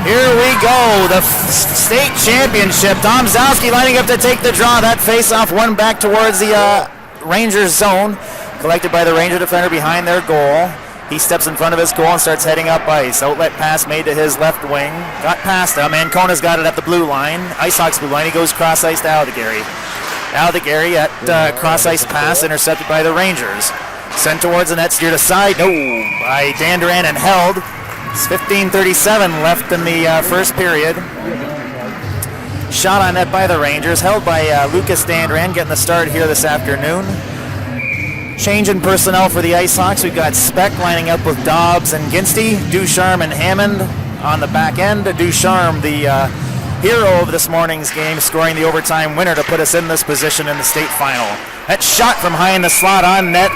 Here we go, the state championship. Tom Zowski lining up to take the draw. That face-off one back towards the Rangers zone, collected by the Ranger defender behind their goal. He steps in front of his goal and starts heading up ice. Outlet pass made to his left wing. Got past him. Ancona's got it at the blue line. IceHogs blue line. He goes cross ice to Aldegary. Aldegary at cross ice pass intercepted by the Rangers. Sent towards the net, steered aside. No, by Dan Duran and held. It's 15:37 left in the first period. Shot on net by the Rangers, held by Lucas Dandran, getting the start here this afternoon. Change in personnel for the IceHogs. We've got Speck lining up with Dobbs and Ginstey, Ducharme and Hammond on the back end. Ducharme, the hero of this morning's game, scoring the overtime winner to put us in this position in the state final. That shot from high in the slot on net,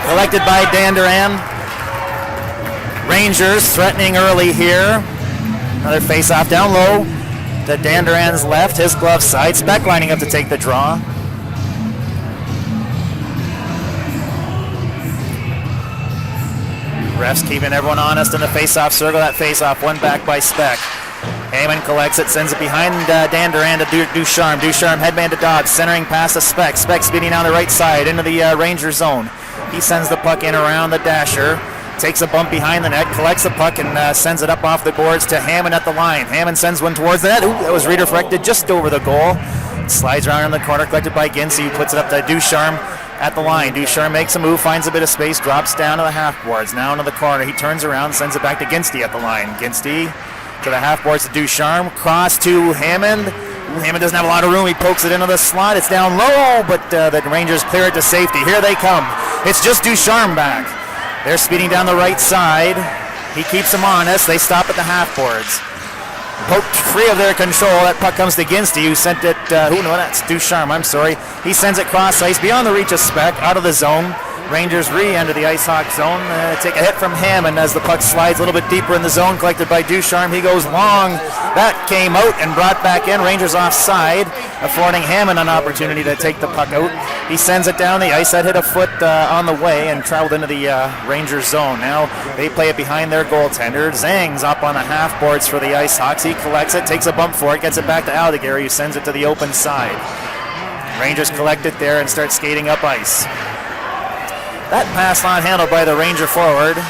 collected by Danduran. Rangers threatening early here. Another face-off down low to Danduran's left, his glove side. Speck lining up to take the draw. Refs keeping everyone honest in the face-off circle. That face-off one back by Speck. Heyman collects it, sends it behind Dan Duran to Ducharme. Ducharme headman to Dobbs, centering past to Speck. Speck speeding down the right side into the Ranger zone. He sends the puck in around the dasher, takes a bump behind the net, collects the puck and sends it up off the boards to Hammond at the line. Hammond sends one towards the net. Ooh, that was redirected just over the goal. Slides around in the corner, collected by Ginstey, who puts it up to Ducharme at the line. Ducharme makes a move, finds a bit of space, drops down to the half boards. Now into the corner, he turns around, sends it back to Ginstey at the line. Ginstey to the half boards to Ducharme, cross to Hammond. Hammond doesn't have a lot of room, he pokes it into the slot. It's down low, but the Rangers clear it to safety. Here they come. It's just Ducharme back. They're speeding down the right side. He keeps them honest. They stop at the half boards. Poked free of their control. That puck comes to Ginstey, who sent it, that's Ducharme, I'm sorry. He sends it cross ice, beyond the reach of Speck, out of the zone. Rangers re-enter the IceHog zone. Take a hit from Hammond as the puck slides a little bit deeper in the zone, collected by Ducharme. He goes long. That came out and brought back in. Rangers offside, affording Hammond an opportunity to take the puck out. He sends it down the ice. That hit a foot on the way and traveled into the Rangers zone. Now they play it behind their goaltender. Zang's up on the half boards for the IceHogs. He collects it, takes a bump for it, gets it back to Aldegary, who sends it to the open side. Rangers collect it there and start skating up ice. That pass not handled by the Ranger forward,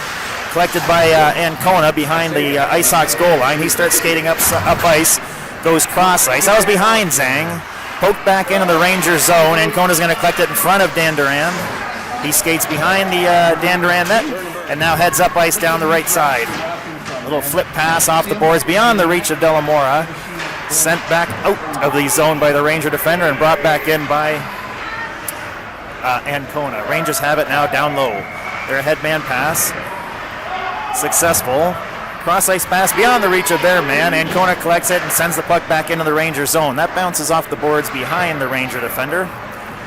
collected by Ancona behind the IceHogs goal line. He starts skating up ice, goes cross ice. That was behind Zang. Poked back into the Ranger zone. Ancona's going to collect it in front of Dan Duran. He skates behind the Dan Duran net and now heads up ice down the right side. A little flip pass off the boards beyond the reach of Delamora. Sent back out of the zone by the Ranger defender and brought back in by Ancona. Rangers have it now down low. Their headman pass, successful. Cross ice pass beyond the reach of their man. Ancona collects it and sends the puck back into the Ranger zone. That bounces off the boards behind the Ranger defender.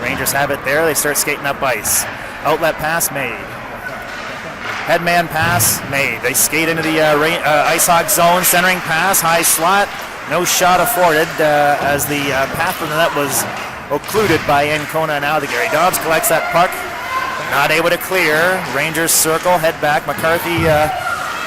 Rangers have it there. They start skating up ice. Outlet pass made. Headman pass made. They skate into the IceHog zone. Centering pass, high slot. No shot afforded as the path to the net was occluded by Ancona and Aldegary. Dobbs collects that puck, not able to clear. Rangers circle, head back. McCarthy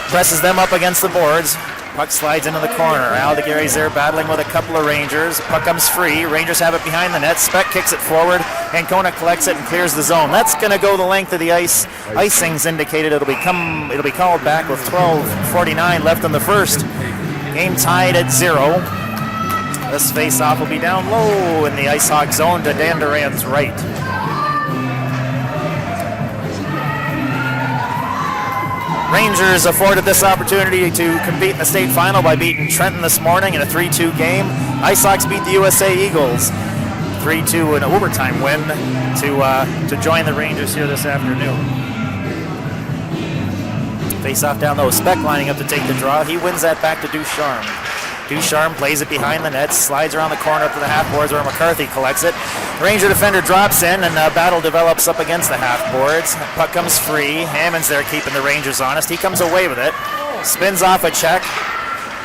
presses them up against the boards. Puck slides into the corner. Aldegary's there battling with a couple of Rangers. Puck comes free. Rangers have it behind the net. Speck kicks it forward. Ancona collects it and clears the zone. That's going to go the length of the ice. Icing's indicated it'll be called back with 12:49 left in the first. Game tied at 0. This face-off will be down low in the IceHog zone to Dan Duran's right. Rangers afforded this opportunity to compete in the state final by beating Trenton this morning in a 3-2 game. IceHogs beat the USA Eagles 3-2 in an overtime win to join the Rangers here this afternoon. Face-off down low. Speck lining up to take the draw. He wins that back to Ducharme. Ducharme plays it behind the net, slides around the corner up to the half boards where McCarthy collects it. Ranger defender drops in and battle develops up against the half boards. Puck comes free. Hammond's there keeping the Rangers honest. He comes away with it. Spins off a check.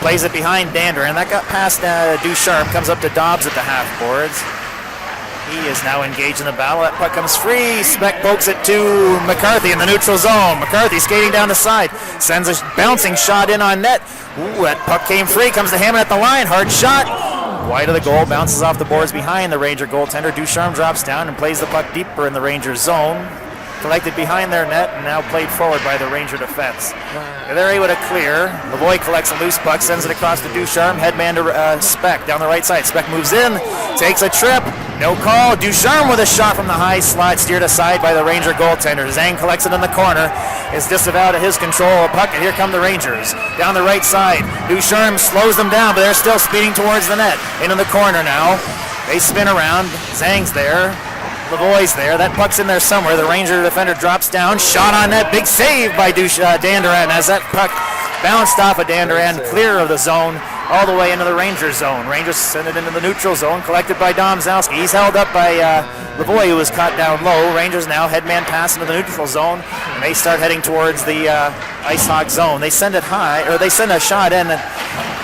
Plays it behind Dander, and that got past Ducharme. Comes up to Dobbs at the half boards. He is now engaged in the battle. That puck comes free. Speck pokes it to McCarthy in the neutral zone. McCarthy skating down the side. Sends a bouncing shot in on net. Ooh, that puck came free. Comes to Hammond at the line. Hard shot. Wide of the goal. Bounces off the boards behind the Ranger goaltender. Ducharme drops down and plays the puck deeper in the Ranger zone. Collected behind their net and now played forward by the Ranger defense. They're able to clear. Lavoie collects a loose puck, sends it across to Ducharme. Headman to Speck down the right side. Speck moves in, takes a trip. No call. Ducharme with a shot from the high slot, steered aside by the Ranger goaltender. Zhang collects it in the corner. It's disavowed at his control. A puck, and here come the Rangers. Down the right side. Ducharme slows them down, but they're still speeding towards the net. Into the corner now. They spin around. Zhang's there. Lavoie's there. That puck's in there somewhere. The Ranger defender drops down. Shot on net. Big save by Danduran as that puck bounced off of Danduran, clear of the zone, all the way into the Ranger zone. Rangers send it into the neutral zone, collected by Domzalski. He's held up by Lavoie, who was caught down low. Rangers now headman pass into the neutral zone, and they start heading towards the Ice Hawk zone. They send it high, or they send a shot in and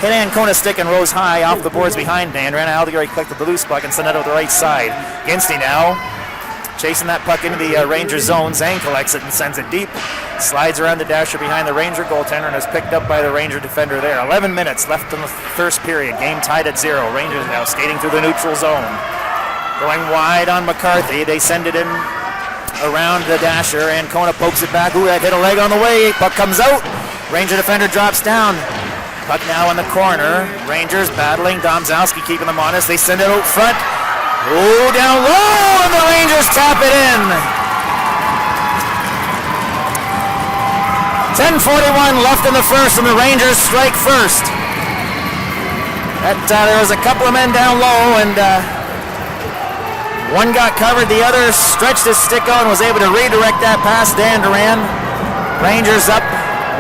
hit Ancona's stick and rose high off the boards behind Danduran. Aldegray collected the loose puck and sent it over the right side. Ginsty now chasing that puck into the Ranger zone. Zhang collects it and sends it deep. Slides around the dasher behind the Ranger goaltender and is picked up by the Ranger defender there. 11 minutes left in the first period. Game tied at 0. Rangers now skating through the neutral zone. Going wide on McCarthy. They send it in around the dasher. Ancona pokes it back. Ooh, that hit a leg on the way. Puck comes out. Ranger defender drops down. Puck now in the corner. Rangers battling. Domzalski keeping them honest. They send it out front. Oh, down low, and the Rangers tap it in. 10:41 left in the first, and the Rangers strike first. There was a couple of men down low, and one got covered. The other stretched his stick out and was able to redirect that past Danduran. Rangers up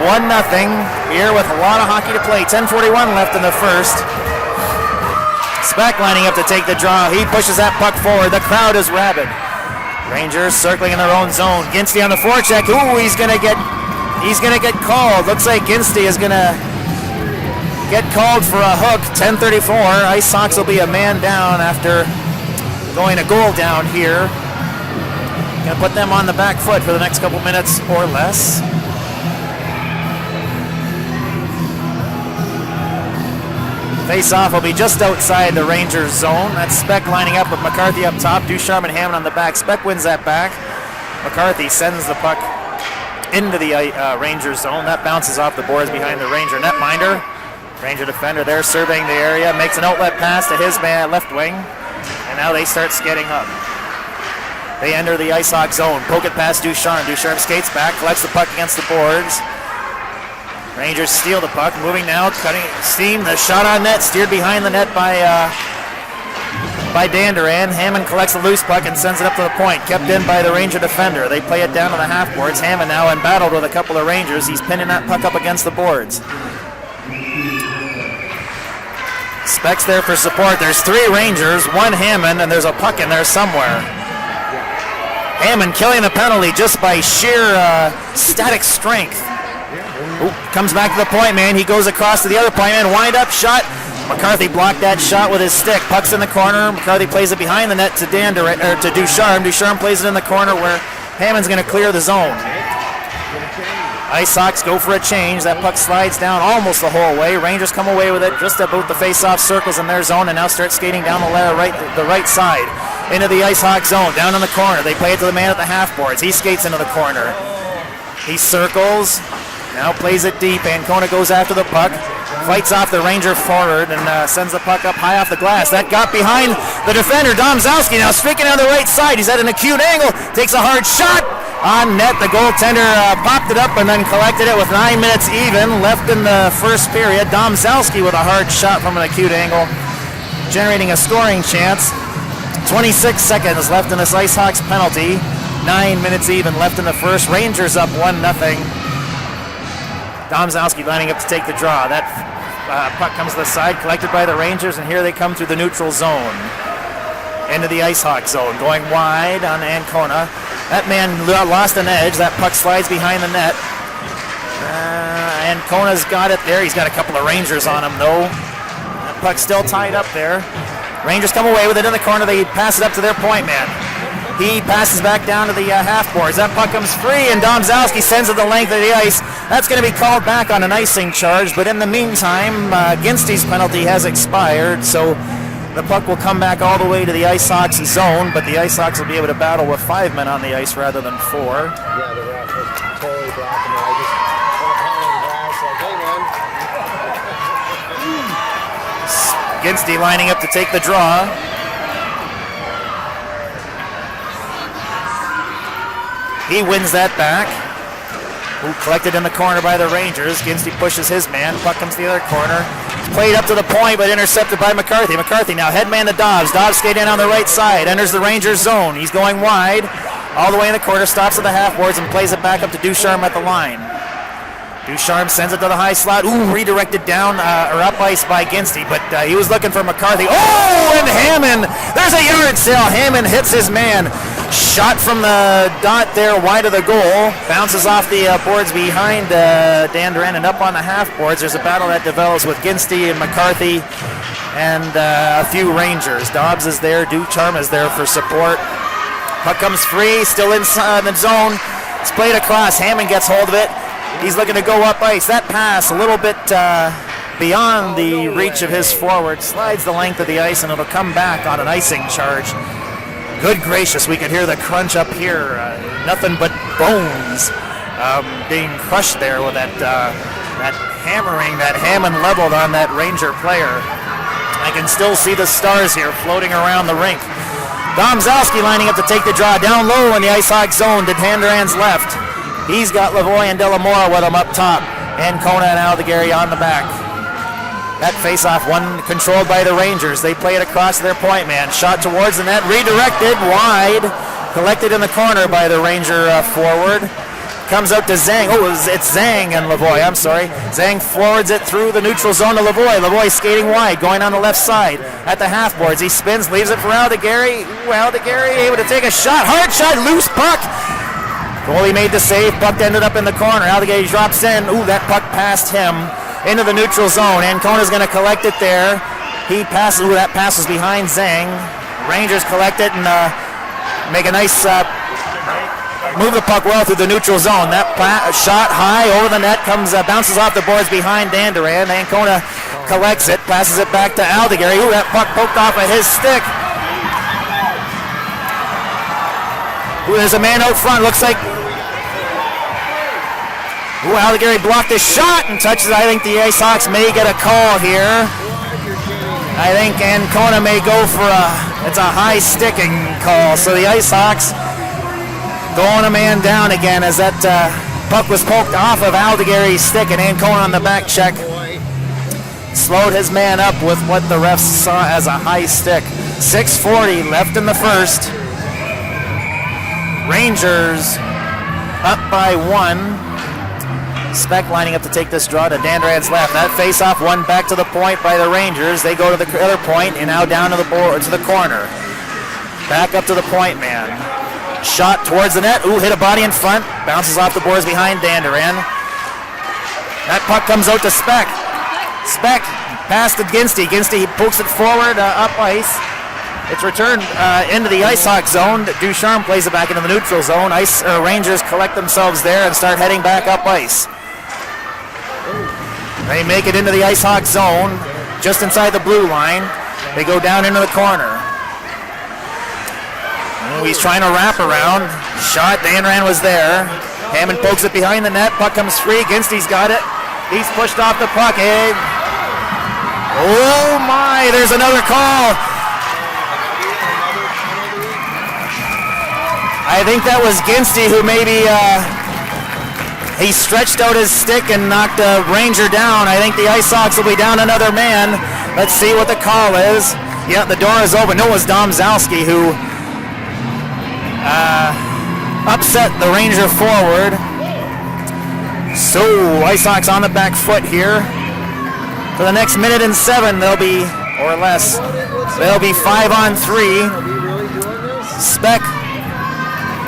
1-0 here with a lot of hockey to play. 10:41 left in the first. Speck lining up to take the draw. He pushes that puck forward. The crowd is rabid. Rangers circling in their own zone. Ginsty on the forecheck. Ooh, he's gonna get called. Looks like Ginsty is gonna get called for a hook. 10:34. Ice Sox will be a man down after going a goal down here. Gonna put them on the back foot for the next couple minutes or less. Face-off will be just outside the Rangers zone. That's Speck lining up with McCarthy up top. Ducharme and Hammond on the back. Speck wins that back. McCarthy sends the puck into the Rangers zone. That bounces off the boards behind the Ranger netminder. Ranger defender there surveying the area. Makes an outlet pass to his man left wing. And now they start skating up. They enter the Ice Hawk zone. Poke it past Ducharme. Ducharme skates back, collects the puck against the boards. Rangers steal the puck, moving now, cutting steam. The shot on net, steered behind the net by Danduran. Hammond collects the loose puck and sends it up to the point, kept in by the Ranger defender. They play it down to the half boards. Hammond now embattled with a couple of Rangers. He's pinning that puck up against the boards. Speck's there for support. There's 3 Rangers, 1 Hammond, and there's a puck in there somewhere. Hammond killing the penalty just by sheer static strength. Ooh, comes back to the point man. He goes across to the other point man. Wind up shot. McCarthy blocked that shot with his stick. Puck's in the corner. McCarthy plays it behind the net to Ducharme. Ducharme plays it in the corner where Hammond's going to clear the zone. Ice Sox go for a change. That puck slides down almost the whole way. Rangers come away with it just about the face-off circles in their zone and now start skating down the right side into the Ice Hawk zone. Down in the corner. They play it to the man at the half boards. He skates into the corner. He circles. Now plays it deep. Ancona goes after the puck. Fights off the Ranger forward and sends the puck up high off the glass. That got behind the defender, Domzalski. Now streaking on the right side. He's at an acute angle. Takes a hard shot on net. The goaltender popped it up and then collected it with 9 minutes even left in the first period. Domzalski with a hard shot from an acute angle, generating a scoring chance. 26 seconds left in this Ice Hawks penalty. 9 minutes even left in the first. Rangers up 1-0. Domzalski lining up to take the draw. That puck comes to the side, collected by the Rangers, and here they come through the neutral zone. Into the Ice Hawk zone, going wide on Ancona. That man lost an edge. That puck slides behind the net. Ancona's got it there. He's got a couple of Rangers on him, though. That puck's still tied up there. Rangers come away with it in the corner. They pass it up to their point man. He passes back down to the half boards. That puck comes free, and Domzalski sends it the length of the ice. That's going to be called back on an icing charge, but in the meantime, Ginsty's penalty has expired, so the puck will come back all the way to the Ice Hawks zone, but the Ice Hawks will be able to battle with 5 men on the ice rather than 4. Yeah, the ref was totally blocking it. I just went pounding grass like, hey, man. Ginsty lining up to take the draw. He wins that back. Ooh, collected in the corner by the Rangers. Ginsty pushes his man. Puck comes to the other corner. It's played up to the point, but intercepted by McCarthy. McCarthy now headman to Dobbs. Dobbs skate in on the right side. Enters the Rangers zone. He's going wide. All the way in the corner. Stops at the half boards and plays it back up to Ducharme at the line. Ducharme sends it to the high slot. Ooh, redirected down or up ice by Ginsty, but he was looking for McCarthy. Oh, and Hammond. There's a yard sale. Hammond hits his man. Shot from the dot there, wide of the goal. Bounces off the boards behind Dan Duran and up on the half boards. There's a battle that develops with Ginsty and McCarthy and a few Rangers. Dobbs is there. Ducharme is there for support. Puck comes free, still inside the zone. It's played across. Hammond gets hold of it. He's looking to go up ice. That pass a little bit beyond the reach of his forward. Slides the length of the ice, and it'll come back on an icing charge. Good gracious, we could hear the crunch up here. Nothing but bones being crushed there with that hammering that Hammond leveled on that Ranger player. I can still see the stars here floating around the rink. Domzalski lining up to take the draw down low in the Ice Hawk zone to Tanduran's left. He's got Lavoie and Delamora with him up top, and Kona and Aldegary on the back. That face-off, one controlled by the Rangers. They play it across their point man. Shot towards the net, redirected, wide. Collected in the corner by the Ranger forward. Comes out to Zhang. Oh, it's Zhang and Lavoie, I'm sorry. Zhang forwards it through the neutral zone to Lavoie. Lavoie skating wide, going on the left side at the half boards. He spins, leaves it for Aldegary. Aldegary able to take a shot. Hard shot, loose puck. Goalie made the save. Puck ended up in the corner. Aldegary drops in. Ooh, that puck passed him into the neutral zone. Ancona's going to collect it there. He passes. Ooh, that pass was behind Zhang. Rangers collect it and make a nice move the puck well through the neutral zone. That shot high over the net comes bounces off the boards behind Dan Duran. Ancona collects it, passes it back to Aldegary. Ooh, that puck poked off at his stick. Ooh, there's a man out front. Looks like Aldegary blocked his shot and touches. I think the Ice Hawks may get a call here. I think Ancona may go for it's a high sticking call. So the Ice Hawks going a man down again as that puck was poked off of Aldegary's stick, and Ancona on the back check slowed his man up with what the refs saw as a high stick. 6:40 left in the first. Rangers up by 1. Speck lining up to take this draw to Danduran's left. That face-off one back to the point by the Rangers. They go to the other point and now down to the board to the corner. Back up to the point man. Shot towards the net. Ooh, hit a body in front. Bounces off the boards behind Danduran. That puck comes out to Speck. Speck pass to Ginsty. Ginsty pokes it forward up ice. It's returned into the Ice Hawk zone. Ducharme plays it back into the neutral zone. Rangers collect themselves there and start heading back up ice. They make it into the Ice Hawk zone, just inside the blue line. They go down into the corner. Ooh, he's trying to wrap around. Shot, Danduran was there. Hammond pokes it behind the net. Puck comes free. Ginsty's got it. He's pushed off the puck. Hey. Oh my, there's another call. I think that was Ginsty who maybe he stretched out his stick and knocked a Ranger down. I think the Ice Hawks will be down another man. Let's see what the call is. Yeah, the door is open. No, it was Domzalski who upset the Ranger forward. So Ice Hawks on the back foot here. For the next minute and 7, they'll be, or less, they'll be 5-on-3. Speck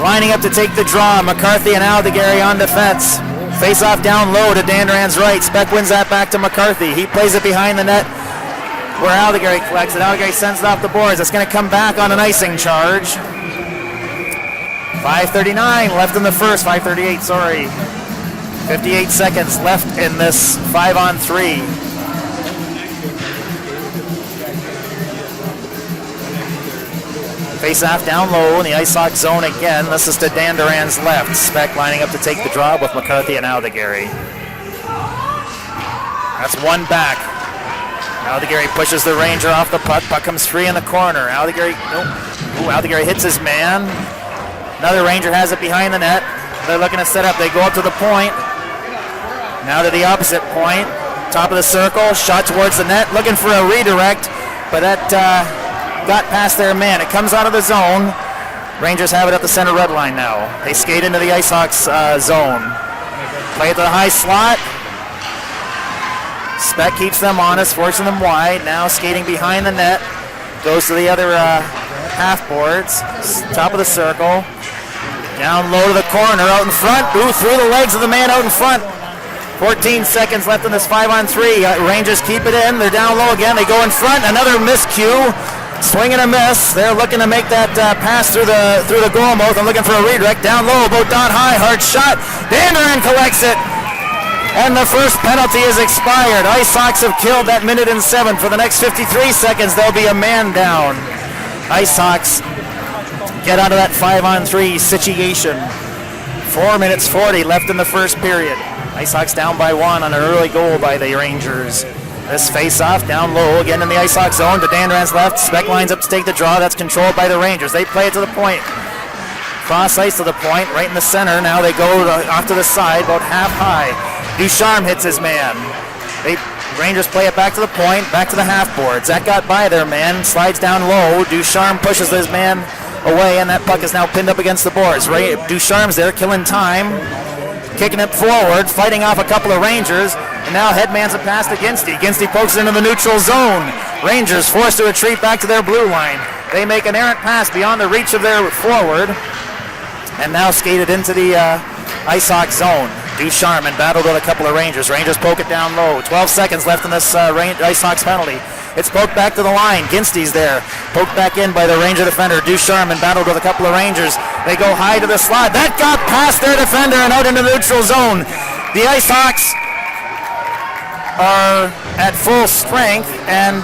lining up to take the draw. McCarthy and Aldegary on defense. Face off down low to Danduran's right. Speck wins that back to McCarthy. He plays it behind the net. where Aldegary collects it. Aldegary sends it off the boards. It's going to come back on an icing charge. 5:39 left in the first. 5:38, sorry. 58 seconds left in this 5-on-3. Face-off down low in the Ice Sox zone again. This is to Dan Duran's left. Speck lining up to take the draw with McCarthy and Aldegary. That's one back. Aldegary pushes the Ranger off the puck. Puck comes free in the corner. Aldegary, nope. Ooh, Aldegary hits his man. Another Ranger has it behind the net. They're looking to set up. They go up to the point. Now to the opposite point. Top of the circle. Shot towards the net. Looking for a redirect. But that got past their man. It comes out of the zone. Rangers have it at the center red line now. They skate into the Ice Sox zone. Play it to the high slot. Speck keeps them honest, forcing them wide. Now skating behind the net. Goes to the other half boards. Top of the circle. Down low to the corner, out in front. Ooh, through the legs of the man out in front. 14 seconds left in this 5-on-3. Rangers keep it in. They're down low again. They go in front. Another miscue. Swing and a miss. They're looking to make that pass through the goal mouth and looking for a redirect. Down low, about dot high, hard shot. Dan Duran collects it. And the first penalty is expired. Ice Sox have killed that 1:07. For the next 53 seconds, there'll be a man down. Ice Sox get out of that 5-on-3 situation. 4 minutes 40 left in the first period. Ice Sox down by 1 on an early goal by the Rangers. This face-off down low again in the Ice Sox zone to Dan Duran's left. Speck lines up to take the draw. That's controlled by the Rangers. They play it to the point. Cross ice to the point, right in the center. Now they go off to the side, about half high. Ducharme hits his man. Rangers play it back to the point, back to the half boards. That got by their man, slides down low. Ducharme pushes his man away, and that puck is now pinned up against the boards. Ducharme's there, killing time, kicking it forward, fighting off a couple of Rangers, and now headmans a pass to Ginsty. Ginsty pokes it into the neutral zone. Rangers forced to retreat back to their blue line. They make an errant pass beyond the reach of their forward, and now skated into the Ice Sox zone. Ducharme in battle with a couple of Rangers. Rangers poke it down low. 12 seconds left in this Ice Sox penalty. It's poked back to the line. Ginsty's there. Poked back in by the Ranger defender. Ducharme in battle with a couple of Rangers. They go high to the slot. That got past their defender and out into the neutral zone. The Ice Sox are at full strength, and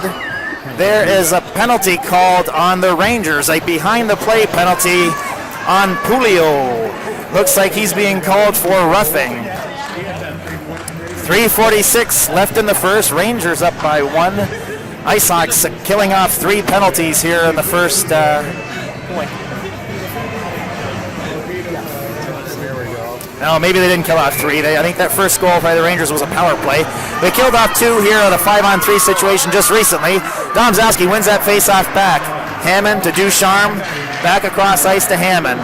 there is a penalty called on the Rangers. A behind-the-play penalty on Pulio. Looks like he's being called for roughing. 3:46 left in the first. Rangers up by 1. Ice Sox killing off 3 penalties here in the first point. No, maybe they didn't kill off 3. I think that first goal by the Rangers was a power play. They killed off 2 here on a 5-on-3 situation just recently. Domzowski wins that face-off back. Hammond to Ducharme. Back across ice to Hammond.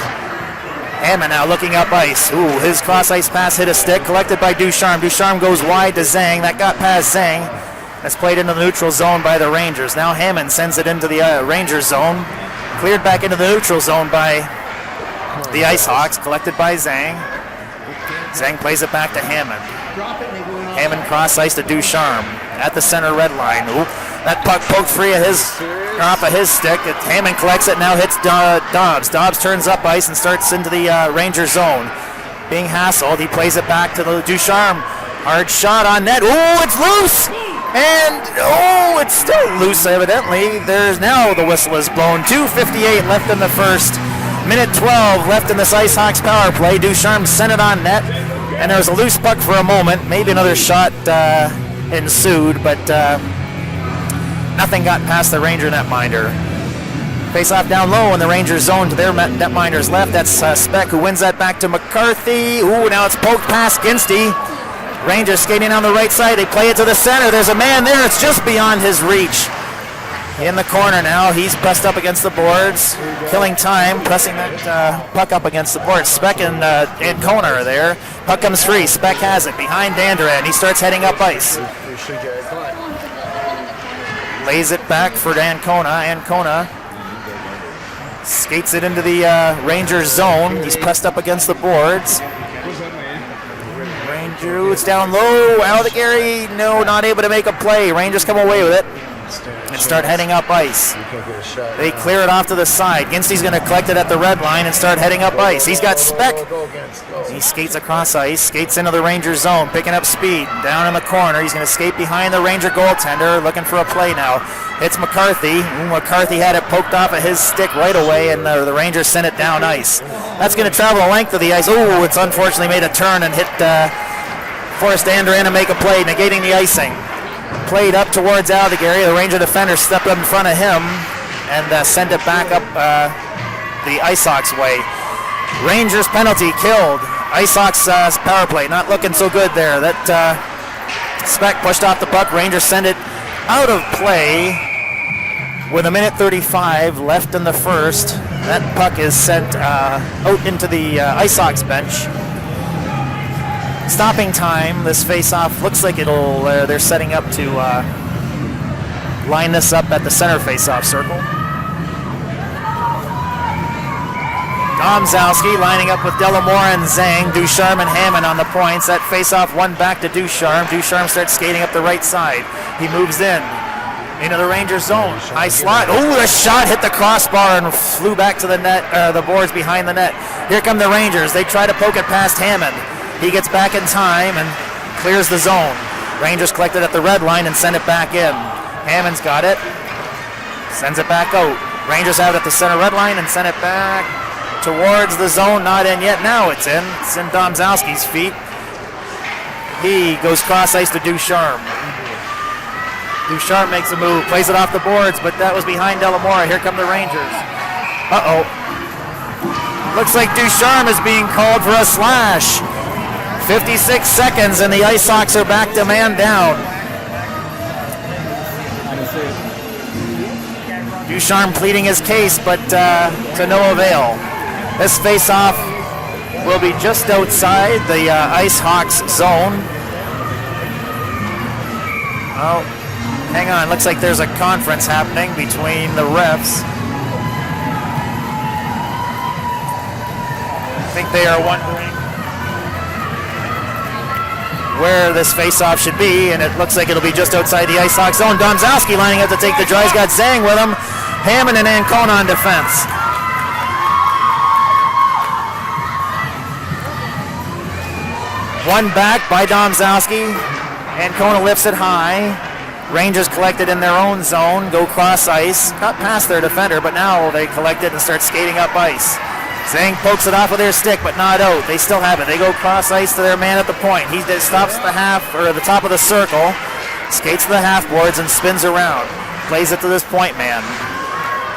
Hammond now looking up ice. Ooh, his cross-ice pass hit a stick, collected by Ducharme. Ducharme goes wide to Zhang. That got past Zhang. That's played into the neutral zone by the Rangers. Now Hammond sends it into the Rangers zone. Cleared back into the neutral zone by the Ice Hawks, collected by Zhang. Zhang plays it back to Hammond. Hammond cross-ice to Ducharme at the center red line. Ooh, that puck poked free of off of his stick. Hammond collects it, now hits Dobbs. Dobbs turns up ice and starts into the Ranger zone. Being hassled, he plays it back to the Ducharme. Hard shot on net. Oh, it's loose! And, oh, it's still loose, evidently. There's now the whistle is blown. 2:58 left in the first. Minute 12 left in this Ice Hawks power play. Ducharme sent it on net, and there was a loose puck for a moment. Maybe another shot ensued, but nothing got past the Ranger netminder. Face off down low in the Ranger zone to their netminder's left. That's Speck, who wins that back to McCarthy. Ooh, now it's poked past Ginsty. Rangers skating on the right side. They play it to the center. There's a man there. It's just beyond his reach. In the corner now. He's pressed up against the boards. Killing time. Pressing that puck up against the boards. Speck and Ancona are there. Puck comes free. Speck has it behind Dan Duran. He starts heading up ice. Lays it back for Ancona. Ancona skates it into the Rangers zone. He's pressed up against the boards. Rangers down low. Aldegary, no, not able to make a play. Rangers come away with it. and start heading up ice. They clear it off to the side. Ginsty's going to collect it at the red line and start heading up ice. He's got Speck. He skates across ice, skates into the Ranger zone, picking up speed. Down in the corner, he's going to skate behind the Ranger goaltender, looking for a play now. Hits McCarthy. McCarthy had it poked off of his stick right away, and the Rangers sent it down ice. That's going to travel the length of the ice. Ooh, it's unfortunately made a turn and hit forced Andran to make a play, negating the icing. Played up towards Aldegary. The Ranger defender stepped up in front of him and sent it back up the Ice Sox way. Rangers penalty killed. Ice Sox power play not looking so good there. That Speck pushed off the puck. Rangers send it out of play with 1:35 left in the first. That puck is sent out into the Ice Sox bench. Stopping time. This face-off looks like it'll. They're setting up to line this up at the center face-off circle. Domzowski lining up with Delamore and Zhang. Ducharme and Hammond on the points. That face-off one back to Ducharme. Ducharme starts skating up the right side. He moves into the Ranger zone. High slot. Oh, the shot hit the crossbar and flew back to the net. The boards behind the net. Here come the Rangers. They try to poke it past Hammond. He gets back in time and clears the zone. Rangers collect it at the red line and send it back in. Hammond's got it. Sends it back out. Rangers have it at the center red line and send it back towards the zone. Not in yet. Now it's in. It's in Domzowski's feet. He goes cross ice to Ducharme. Ducharme makes a move. Plays it off the boards, but that was behind Delamore. Here come the Rangers. Uh-oh. Looks like Ducharme is being called for a slash. 56 seconds and the Ice Sox are back to man down. Ducharme pleading his case, but to no avail. This face-off will be just outside the Ice Hawks zone. Oh, hang on. Looks like there's a conference happening between the refs. I think they are wondering where this face-off should be, and it looks like it'll be just outside the Ice Sox zone. Domzowski lining up to take the draw. He's got Zhang with him. Hammond and Ancona on defense. One back by Domzowski. Ancona lifts it high. Rangers collect it in their own zone, go cross ice. Got past their defender, but now they collect it and start skating up ice. Zhang pokes it off with their stick, but not out. They still have it. They go cross ice to their man at the point. He stops at the half, or the top of the circle, skates to the half boards and spins around. Plays it to this point man.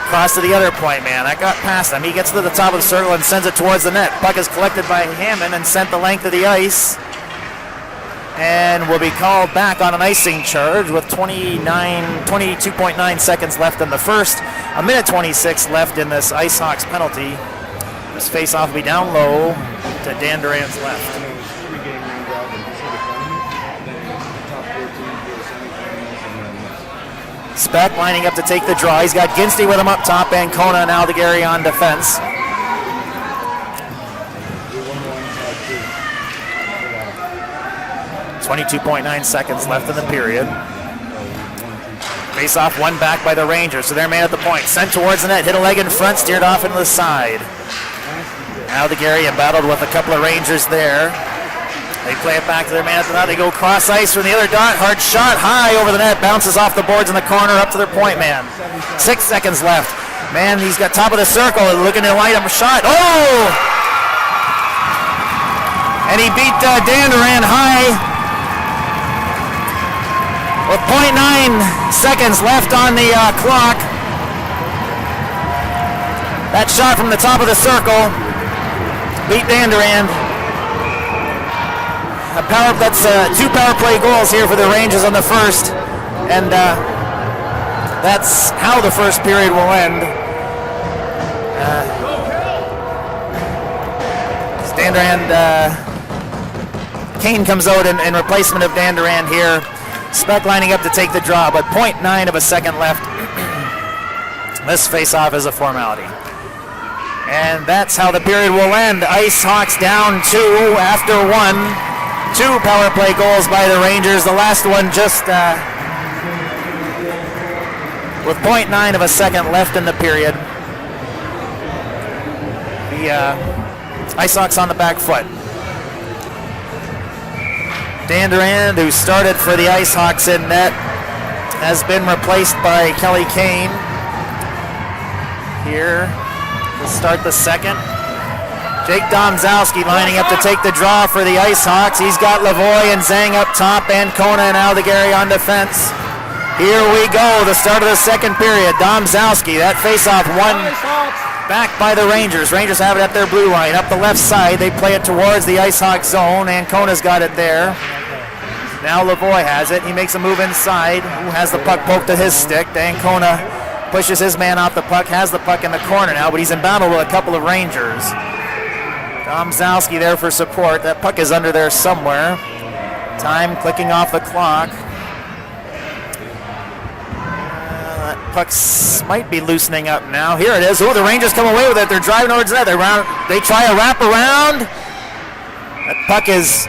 Cross to the other point man. That got past him. He gets to the top of the circle and sends it towards the net. Puck is collected by Hammond and sent the length of the ice. And will be called back on an icing charge with 22.9 seconds left in the first. 1:26 left in this Ice Hawks penalty. This face-off will be down low to Dan Duran's left. Speck lining up to take the draw. He's got Ginsty with him up top, Ancona and Aldegary on defense. .9 seconds left in the period. Face-off one back by the Rangers, so they're man at the point. Sent towards the net, hit a leg in front, steered off into the side. Aldegary battled with a couple of Rangers there. They play it back to their man at the net. They go cross ice from the other dot. Hard shot high over the net. Bounces off the boards in the corner up to their point man. 6 seconds left. Man, he's got top of the circle. Looking to light up a shot. Oh! And he beat Dan Duran high. With 0.9 seconds left on the clock. That shot from the top of the circle beat Dan Duran. That's 2 power play goals here for the Rangers on the first, and that's how the first period will end. Dan Duran, Kane comes out in replacement of Dan Duran here. Speck lining up to take the draw, but 0.9 of a second left. This face-off is a formality. And that's how the period will end. Ice Hawks down 2 after 1. 2 power play goals by the Rangers. The last one just with 0.9 of a second left in the period. The Ice Hawks on the back foot. Dan Durand, who started for the Ice Hawks in net, has been replaced by Kelly Kane here to start the second. Jake Domzowski lining up to take the draw for the Ice Hawks. He's got Lavoie and Zhang up top, Ancona and Aldegary on defense. Here we go, the start of the second period. Domzowski, that face-off won back by the Rangers. Rangers have it at their blue line. Up the left side, they play it towards the Ice Hawks zone. Ancona's got it there. Now Lavoie has it. He makes a move inside. Who has the puck poked to his stick? Ancona pushes his man off the puck, has the puck in the corner now, but he's in battle with a couple of Rangers. Domzowski there for support. That puck is under there somewhere. Time clicking off the clock. That puck might be loosening up now. Here it is. Oh, the Rangers come away with it. They're driving towards that. They try a wrap around. That puck is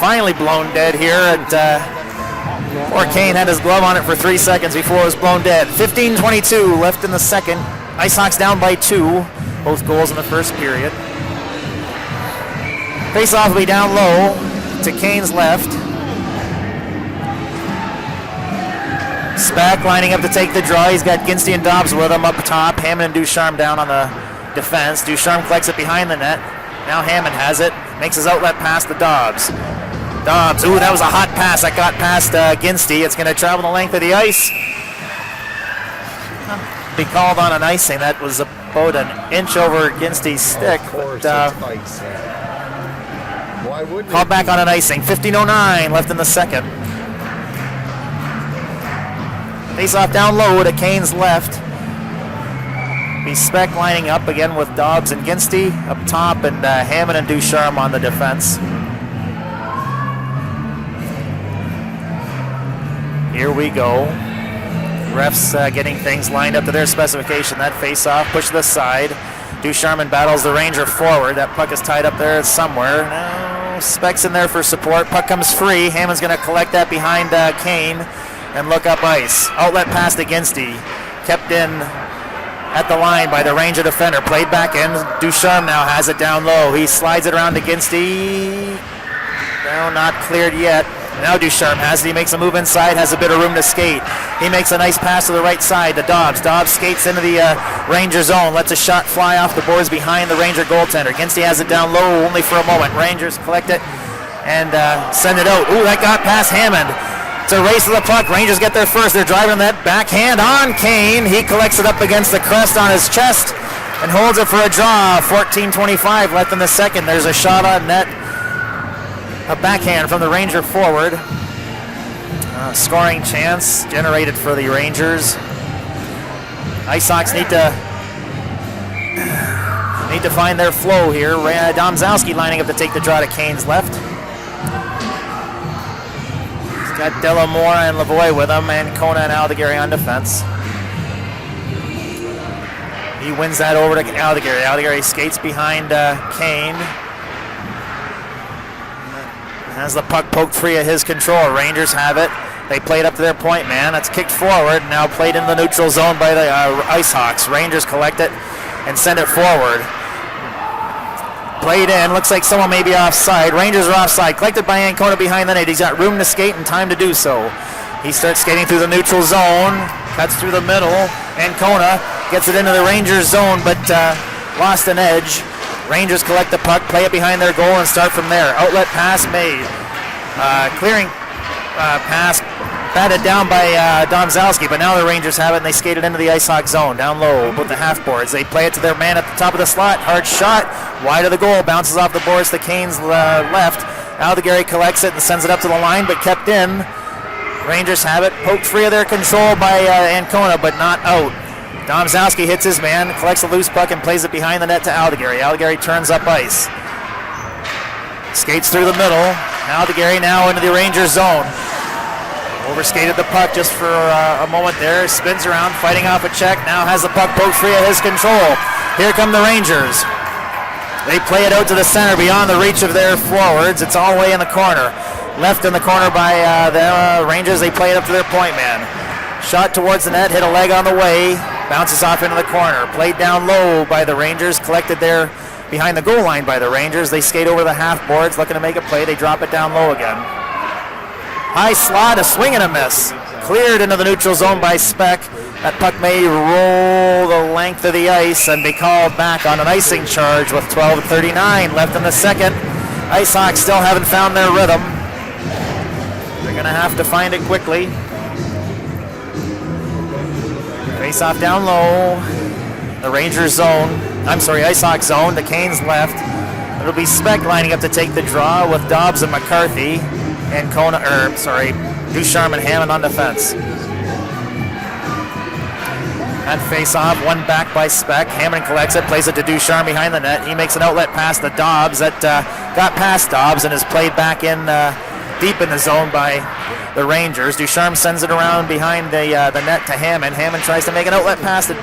finally blown dead here. Poor Kane had his glove on it for 3 seconds before it was blown dead. 15:22 left in the second. Ice Hawks down by 2. Both goals in the first period. Face-off will be down low to Kane's left. Speck lining up to take the draw. He's got Ginstey and Dobbs with him up top. Hammond and Ducharme down on the defense. Ducharme collects it behind the net. Now Hammond has it. Makes his outlet pass to Dobbs. Dobbs, ooh, that was a hot pass that got past Ginstey. It's going to travel the length of the ice. Be called on an icing. That was about an inch over Ginstey's stick. But, called back on an icing. 15:09 left in the second. Face off down low to Kane's left. Be Speck lining up again with Dobbs and Ginstey up top, and Hammond and Ducharme on the defense. Here we go. Refs getting things lined up to their specification. That face-off, push to the side. Ducharme battles the Ranger forward. That puck is tied up there somewhere. Now Speck's in there for support. Puck comes free. Hammond's going to collect that behind Kane and look up ice. Outlet pass to Ginstey. Kept in at the line by the Ranger defender. Played back in. Ducharme now has it down low. He slides it around to Ginstey. No, not cleared yet. Now Ducharme has it. He makes a move inside, has a bit of room to skate. He makes a nice pass to the right side to Dobbs. Dobbs skates into the Ranger zone, lets a shot fly off the boards behind the Ranger goaltender. Ginstey has it down low only for a moment. Rangers collect it and send it out. Ooh, that got past Hammond. It's a race to the puck. Rangers get there first. They're driving that backhand on Kane. He collects it up against the crest on his chest and holds it for a draw. 14:25 left in the second. There's a shot on net. A backhand from the Ranger forward. Scoring chance generated for the Rangers. Ice Hawks need to find their flow here. Domzowski lining up to take the draw to Kane's left. He's got Delamore and Lavoie with him, and Kona and Aldegary on defense. He wins that over to Aldegary. Aldegary skates behind Kane. Has the puck poked free of his control. Rangers have it. They play it up to their point man. That's kicked forward. Now played in the neutral zone by the Ice Hawks. Rangers collect it and send it forward. Played in. Looks like someone may be offside. Rangers are offside. Collected by Ancona behind the net. He's got room to skate and time to do so. He starts skating through the neutral zone. Cuts through the middle. Ancona gets it into the Rangers zone, but lost an edge. Rangers collect the puck, play it behind their goal, and start from there. Outlet pass made. Clearing pass batted down by Domzowski, but now the Rangers have it, and they skate it into the Ice Hawk zone, down low, with the half boards. They play it to their man at the top of the slot. Hard shot, wide of the goal, bounces off the boards to Kane's left. Aldegary collects it and sends it up to the line, but kept in. Rangers have it, poked free of their control by Ancona, but not out. Domzowski hits his man, collects a loose puck, and plays it behind the net to Aldegary. Aldegary turns up ice. Skates through the middle. Aldegary now into the Rangers zone. Overskated the puck just for a moment there. Spins around, fighting off a check. Now has the puck poked free of his control. Here come the Rangers. They play it out to the center beyond the reach of their forwards. It's all the way in the corner. Left in the corner by the Rangers. They play it up to their point man. Shot towards the net, hit a leg on the way, bounces off into the corner. Played down low by the Rangers, collected there behind the goal line by the Rangers. They skate over the half boards, looking to make a play. They drop it down low again. High slot, a swing and a miss. Cleared into the neutral zone by Speck. That puck may roll the length of the ice and be called back on an icing charge with 12:39 left in the second. Ice Hawks still haven't found their rhythm. They're going to have to find it quickly. Face off down low. The Rangers zone. Ice Hawks zone. The Canes left. It'll be Speck lining up to take the draw with Dobbs and McCarthy and Ducharme and Hammond on defense. That face off, one back by Speck. Hammond collects it, plays it to Ducharme behind the net. He makes an outlet pass to Dobbs that got past Dobbs and is played back in deep in the zone by the Rangers. Ducharme sends it around behind the net to Hammond. Hammond tries to make an outlet pass to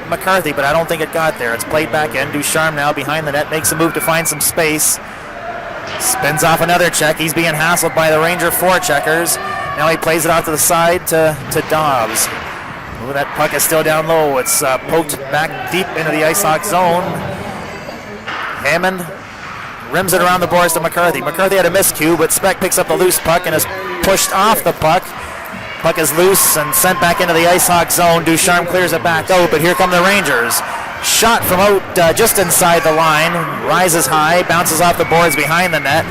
McCarthy, but I don't think it got there. It's played back in. Ducharme now behind the net, makes a move to find some space. Spins off another check. He's being hassled by the Ranger forecheckers. Now he plays it out to the side to Dobbs. Ooh, that puck is still down low. It's poked back deep into the Ice Hawk zone. Hammond rims it around the boards to McCarthy. McCarthy had a miscue, but Speck picks up the loose puck and is pushed off the puck. Puck is loose and sent back into the Ice Hawk zone. Ducharme clears it back out, but here come the Rangers. Shot from out just inside the line. Rises high, bounces off the boards behind the net.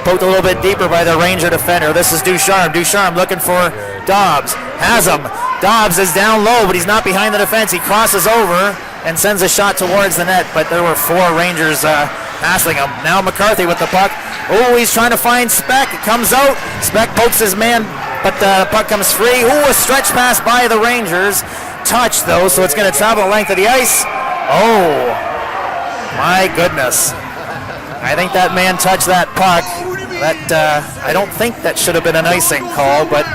Poked a little bit deeper by the Ranger defender. This is Ducharme. Ducharme looking for Dobbs. Has him. Dobbs is down low, but he's not behind the defense. He crosses over and sends a shot towards the net, but there were four Rangers hassling him. Now McCarthy with the puck. Oh, he's trying to find Speck. It comes out. Speck pokes his man, but the puck comes free. Oh, a stretch pass by the Rangers. Touch, though, so it's going to travel the length of the ice. Oh, my goodness. I think that man touched that puck. I don't think that should have been an icing call, but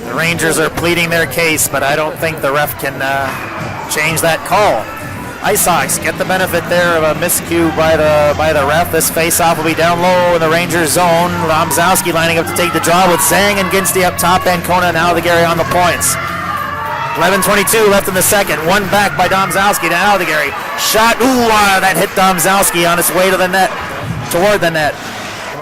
the Rangers are pleading their case, but I don't think the ref can change that call. Ice Hawks get the benefit there of a miscue by the ref. This face-off will be down low in the Rangers zone. Domzowski lining up to take the draw with Zhang and Ginsty up top, Ancona and Aldegary on the points. 11:22 left in the second. One back by Domzowski to Aldegary. Shot, that hit Domzowski on its way to the net, toward the net.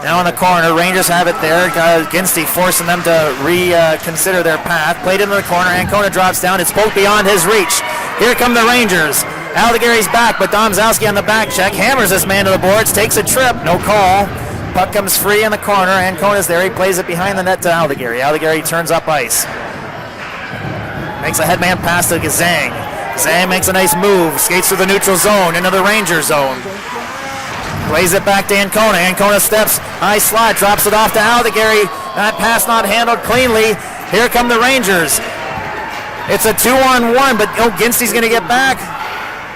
Now in the corner, Rangers have it there. Ginsty forcing them to reconsider their path. Played into the corner. Ancona drops down. It's poked beyond his reach. Here come the Rangers. Aldegary's back, but Domzowski on the back check. Hammers this man to the boards. Takes a trip. No call. Puck comes free in the corner. Ancona's there. He plays it behind the net to Aldegary. Aldegary turns up ice. Makes a headman pass to Zhang. Zhang makes a nice move. Skates through the neutral zone into the Ranger zone. Plays it back to Ancona. Ancona steps, high slot, drops it off to Aldegary. That pass not handled cleanly. Here come the Rangers. It's a 2-on-1, but Ginsty's going to get back.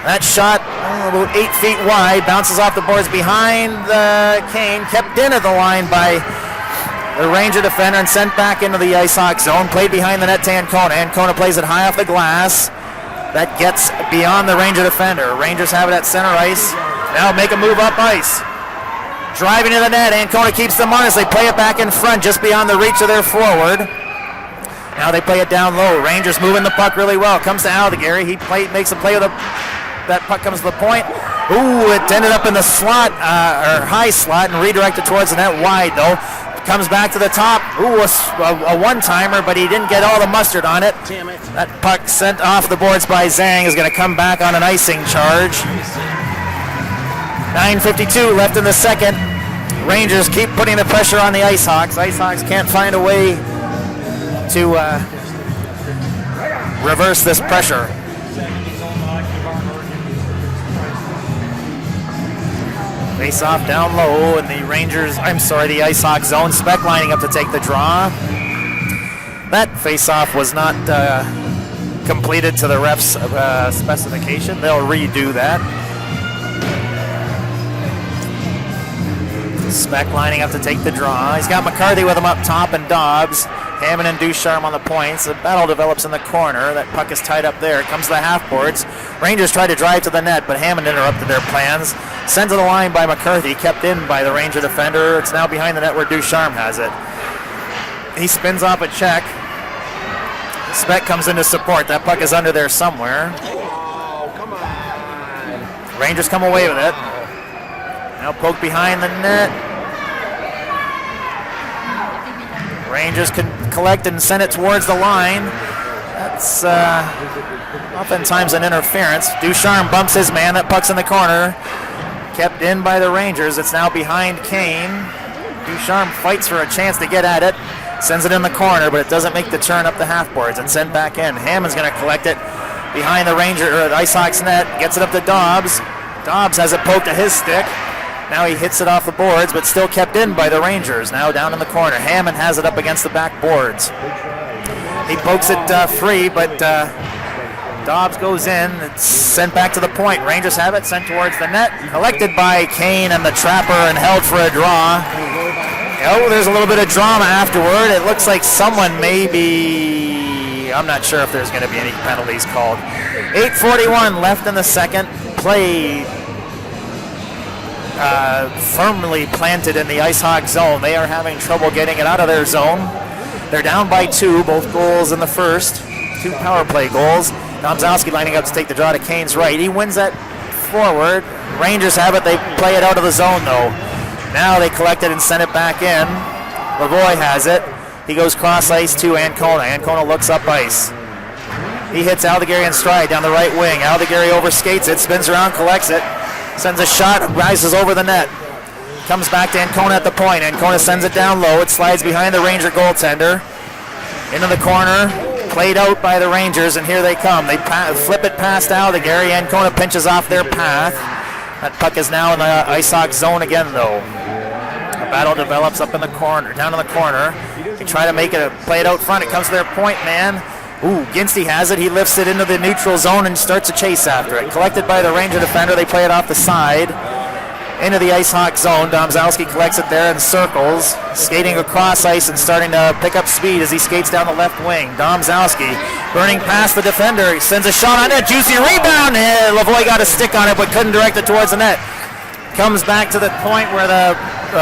That shot about 8 feet wide, bounces off the boards behind the Kane, kept in at the line by the Ranger defender and sent back into the Ice Hawk zone. Played behind the net to Ancona. Ancona plays it high off the glass. That gets beyond the Ranger defender. Rangers have it at center ice. Now make a move up ice. Driving to the net. Ancona keeps them honest. They play it back in front just beyond the reach of their forward. Now they play it down low. Rangers moving the puck really well. Comes to Aldegary. He makes a play with that puck comes to the point. Ooh, it ended up in the slot, or high slot, and redirected towards the net wide, though. Comes back to the top. Ooh, a one-timer, but he didn't get all the mustard on it. That puck sent off the boards by Zhang is going to come back on an icing charge. 9:52 left in the second. Rangers keep putting the pressure on the Ice Hawks. Ice Hawks can't find a way to reverse this pressure. Face off down low, and the Ice Hawk zone. Speck lining up to take the draw. That face-off was not completed to the ref's specification. They'll redo that. Speck lining up to take the draw. He's got McCarthy with him up top and Dobbs. Hammond and Ducharme on the points. The battle develops in the corner. That puck is tied up there. It comes to the half boards. Rangers try to drive to the net, but Hammond interrupted their plans. Sent to the line by McCarthy. Kept in by the Ranger defender. It's now behind the net where Ducharme has it. He spins off a check. Speck comes in to support. That puck is under there somewhere. Oh, come on. Rangers come away with it. Now poke behind the net. Rangers can collect and send it towards the line. That's oftentimes an interference. Ducharme bumps his man. That puck's in the corner. Kept in by the Rangers. It's now behind Kane. Ducharme fights for a chance to get at it. Sends it in the corner, but it doesn't make the turn up the half boards and sent back in. Hammond's going to collect it behind the Ice Hawks net. Gets it up to Dobbs. Dobbs has it poked to his stick. Now he hits it off the boards, but still kept in by the Rangers. Now down in the corner. Hammond has it up against the back boards. He pokes it free, but Dobbs goes in. It's sent back to the point. Rangers have it, sent towards the net. Collected by Kane and the Trapper and held for a draw. Oh, there's a little bit of drama afterward. It looks like someone I'm not sure if there's going to be any penalties called. 8:41 left in the second. Play firmly planted in the Ice Hawk zone. They are having trouble getting it out of their zone. They're down by 2, both goals in the first. 2 power play goals. Domzowski lining up to take the draw to Kane's right. He wins that forward. Rangers have it. They play it out of the zone, though. Now they collect it and send it back in. Lavoie has it. He goes cross ice to Ancona. Ancona looks up ice. He hits Aldegari in stride down the right wing. Aldegari overskates it, spins around, collects it. Sends a shot, rises over the net. Comes back to Ancona at the point. Ancona sends it down low. It slides behind the Ranger goaltender. Into the corner. Played out by the Rangers, and here they come. They flip it past Aldegari. Ancona pinches off their path. That puck is now in the Ice Hawks zone again, though. The battle develops up in the corner, down in the corner. They try to play it out front. It comes to their point man. Ooh, Ginsty has it. He lifts it into the neutral zone and starts a chase after it. Collected by the Ranger defender. They play it off the side. Into the Ice Hawk zone. Domzowski collects it there in circles. Skating across ice and starting to pick up speed as he skates down the left wing. Domzowski burning past the defender. He sends a shot on net. Juicy rebound. Lavoie got a stick on it but couldn't direct it towards the net. Comes back to the point where the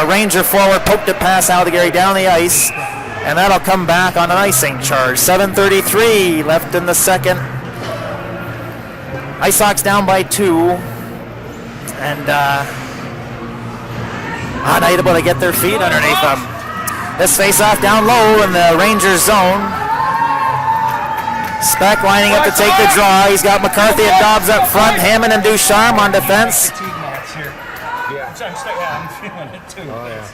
Ranger forward poked it past Aldegari down the ice. And that'll come back on an icing charge. 7:33 left in the second. Ice Hawks down by 2. And unable to get their feet underneath them. This face-off down low in the Rangers zone. Speck lining up to take the draw. He's got McCarthy and Dobbs up front. Hammond and Ducharme on defense. I'm feeling it too. Oh, yeah.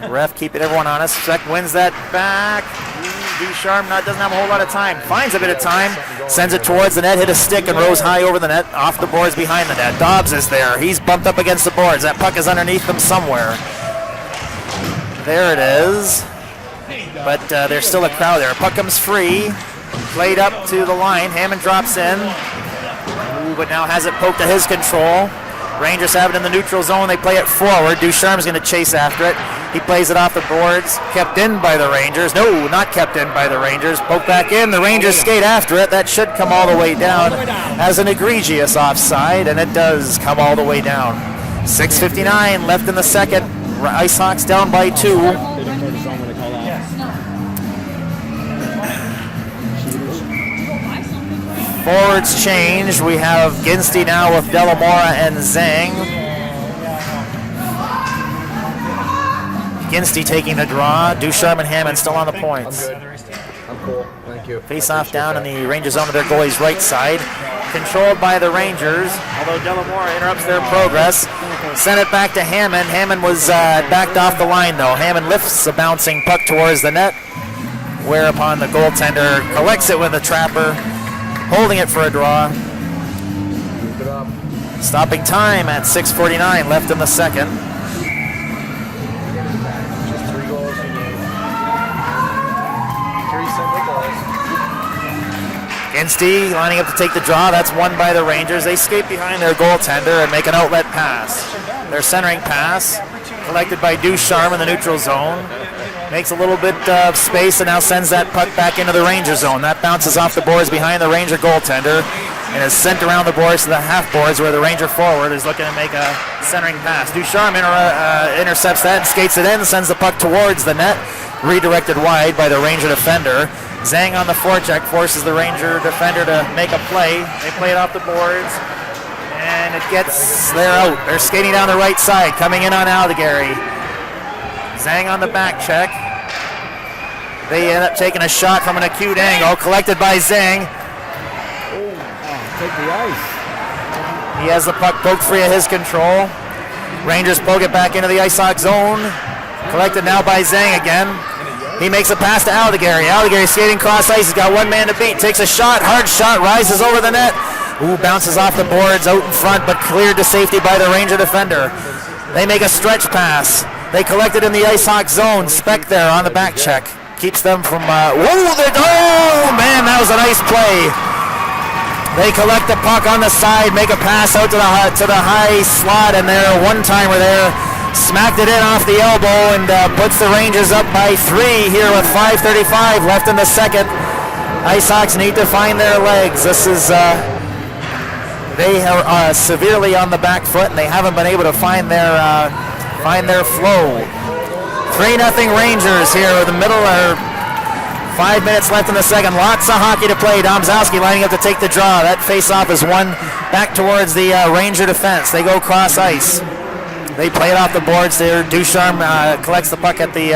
Ref keeping everyone honest. Speck wins that back. Ducharme doesn't have a whole lot of time. Finds a bit of time. Sends it towards the net. Hit a stick and rose high over the net. Off the boards behind the net. Dobbs is there. He's bumped up against the boards. That puck is underneath them somewhere. There it is. But there's still a crowd there. Puck comes free. Played up to the line. Hammond drops in. Ooh, but now has it poked to his control. Rangers have it in the neutral zone. They play it forward. Ducharme's going to chase after it. He plays it off the boards. Kept in by the Rangers. No, not kept in by the Rangers. Poked back in. The Rangers skate after it. That should come all the way down as an egregious offside, and it does come all the way down. 6:59 left in the second. Ice Hawks down by 2. Forwards change. We have Ginsty now with Delamora and Zhang. Ginsty taking the draw. Ducharme and Hammond still on the points. I'm good. I'm cool. Thank you. Face off down in the Rangers zone to their goalie's right side. Controlled by the Rangers, although Delamora interrupts their progress. Sent it back to Hammond. Hammond was backed off the line, though. Hammond lifts a bouncing puck towards the net, whereupon the goaltender collects it with a Trapper, holding it for a draw. Keep it up. Stopping time at 6:49 left in the second. Just 3 goals you need. 3 simple goals. Ginsty lining up to take the draw. That's won by the Rangers. They skate behind their goaltender and make an outlet pass. Their centering pass, collected by Ducharme in the neutral zone. Makes a little bit of space and now sends that puck back into the Ranger zone. That bounces off the boards behind the Ranger goaltender and is sent around the boards to the half boards where the Ranger forward is looking to make a centering pass. Ducharme intercepts that and skates it in, sends the puck towards the net. redirected wide by the Ranger defender. Zhang on the forecheck forces the Ranger defender to make a play. They play it off the boards, and it gets, they're out. They're skating down the right side, coming in on Aldegary. Zhang on the back check. They end up taking a shot from an acute angle, collected by Zhang. Take the ice. He has the puck poked free of his control. Rangers poke it back into the Ice Hawk zone. Collected now by Zhang again. He makes a pass to Aldegary. Aldegary skating cross ice. He's got one man to beat. Takes a shot. Hard shot. Rises over the net. Ooh, bounces off the boards out in front, but cleared to safety by the Ranger defender. They make a stretch pass. They collect it in the Ice Hawk zone. Speck there on the back check. Keeps them from, oh man, that was a nice play. They collect the puck on the side, make a pass out to the high slot, and their one-timer there smacked it in off the elbow and puts the Rangers up by 3 here with 5:35 left in the second. Ice Hawks need to find their legs. This is, they are severely on the back foot, and they haven't been able to find their flow. 3-0 Rangers here in the middle. 5 minutes left in the second. Lots of hockey to play. Domzowski lining up to take the draw. That face-off is won back towards the Ranger defense. They go cross ice. They play it off the boards there. Ducharme collects the puck at the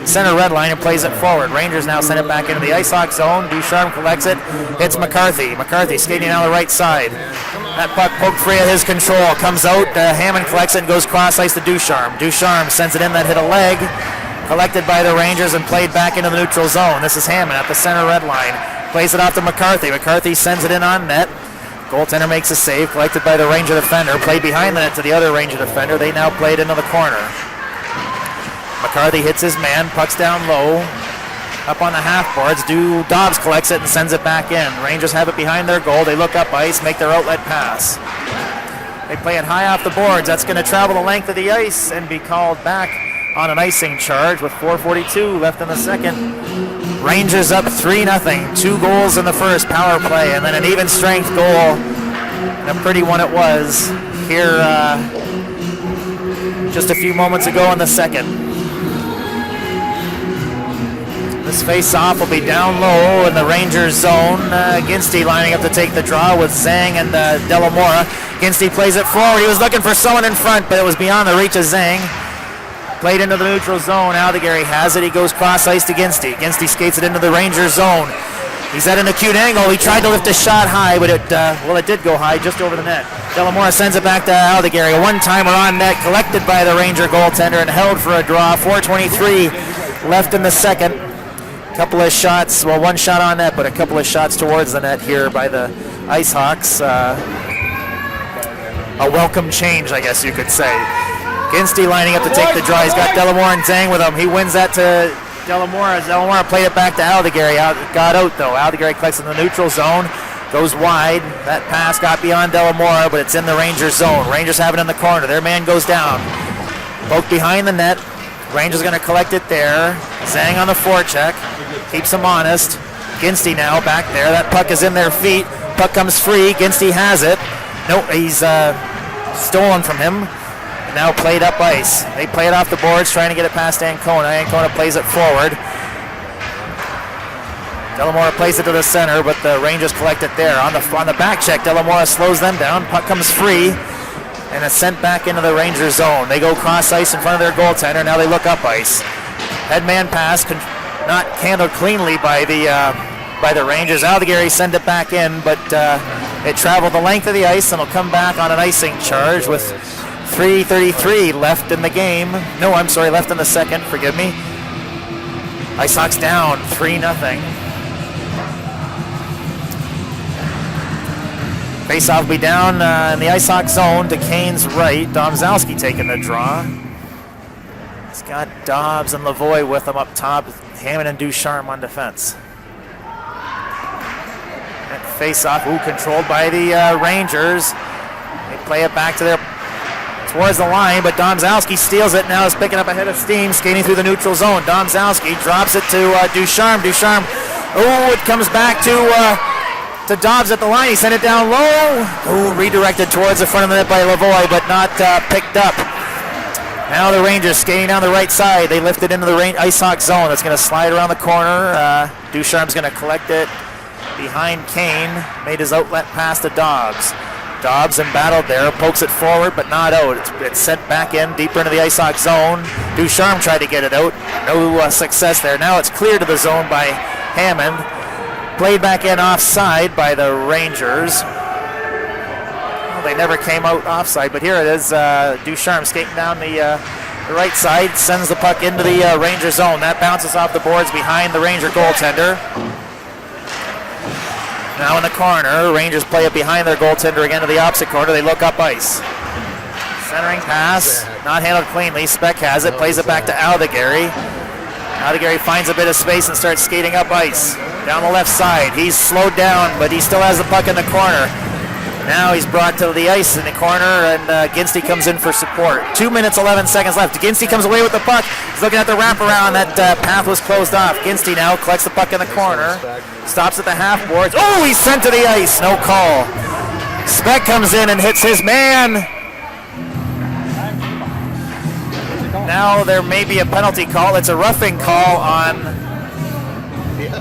center red line and plays it forward. Rangers now send it back into the Ice Hawk zone. Ducharme collects it. Hits McCarthy. McCarthy skating down the right side. That puck poked free of his control. Comes out. Hammond collects it and goes cross ice to Ducharme. Ducharme sends it in. That hit a leg. Collected by the Rangers and played back into the neutral zone. This is Hammond at the center red line. Plays it off to McCarthy. McCarthy sends it in on net. Goaltender makes a save. Collected by the Ranger defender. Played behind the net to the other Ranger defender. They now play it into the corner. McCarthy hits his man. Puck's down low. Up on the half boards. Dobbs collects it and sends it back in. Rangers have it behind their goal. They look up ice, make their outlet pass. They play it high off the boards. That's going to travel the length of the ice and be called back on an icing charge with 4:42 left in the second. Rangers up 3-0. 2 goals in the first power play, and then an even strength goal. And a pretty one it was here just a few moments ago in the second. This face-off will be down low in the Rangers zone. Ginsty lining up to take the draw with Zhang and Delamora. Ginsty plays it forward. He was looking for someone in front, but it was beyond the reach of Zhang. Played into the neutral zone. Aldegary has it. He goes cross ice to Ginsty. Ginsty skates it into the Rangers zone. He's at an acute angle. He tried to lift a shot high, but it did go high just over the net. Delamora sends it back to Aldegary. A one-timer on net, collected by the Ranger goaltender and held for a draw. 4:23 left in the second. Couple of shots, well, one shot on net, but a couple of shots towards the net here by the Ice Hawks. A welcome change, I guess you could say. Ginsty lining up to take the draw. He's got Delamora and Zhang with him. He wins that to Delamora. Delamora played it back to Aldegary. Got out, though. Aldegary collects in the neutral zone. Goes wide. That pass got beyond Delamora, but it's in the Rangers zone. Rangers have it in the corner. Their man goes down. Poke behind the net. Rangers going to collect it there. Zhang on the forecheck. Keeps him honest. Ginsty now back there. That puck is in their feet. Puck comes free. Ginsty has it. Nope, he's stolen from him. Now played up ice. They play it off the boards, trying to get it past Ancona. Ancona plays it forward. Delamora plays it to the center, but the Rangers collect it there. On the back check, Delamora slows them down. Puck comes free, and it's sent back into the Rangers zone. They go cross ice in front of their goaltender. Now they look up ice. Headman pass, not handled cleanly by the Rangers. Aldegary send it back in, but it traveled the length of the ice and will come back on an icing charge with 3:33 left in the game. No, I'm sorry, left in the second. Forgive me. Ice Hawks down 3-0. Face-off will be down in the Ice Hawk zone to Kane's right. Domzowski taking the draw. He's got Dobbs and Lavoie with him up top. Hammond and Ducharme on defense. And face-off, controlled by the Rangers. They play it back to towards the line, but Domzowski steals it. Now is picking up a head of steam, skating through the neutral zone. Domzowski drops it to Ducharme. Ducharme, it comes back to Dobbs at the line. He sent it down low. Redirected towards the front of the net by Lavoie, but not picked up. Now the Rangers skating down the right side. They lift it into the Ice Hawk zone. That's going to slide around the corner. Ducharme's going to collect it behind Kane. Made his outlet pass to Dobbs. Dobbs embattled there, pokes it forward, but not out. It's sent back in, deeper into the Ice Hawk zone. Ducharme tried to get it out. No success there. Now it's cleared to the zone by Hammond. Played back in offside by the Rangers. Well, they never came out offside, but here it is. Ducharme skating down the right side, sends the puck into the Ranger zone. That bounces off the boards behind the Ranger goaltender. Now in the corner, Rangers play it behind their goaltender again to the opposite corner. They look up ice. Centering pass, not handled cleanly. Speck has it, plays it back to Aldegary. Aldegary finds a bit of space and starts skating up ice. Down the left side, he's slowed down, but he still has the puck in the corner. Now he's brought to the ice in the corner, and Ginsty comes in for support. 2 minutes, 11 seconds left. Ginsty comes away with the puck. He's looking at the wraparound. That path was closed off. Ginsty now collects the puck in the corner. Stops at the half boards. Oh, he's sent to the ice. No call. Speck comes in and hits his man. Now there may be a penalty call. It's a roughing call on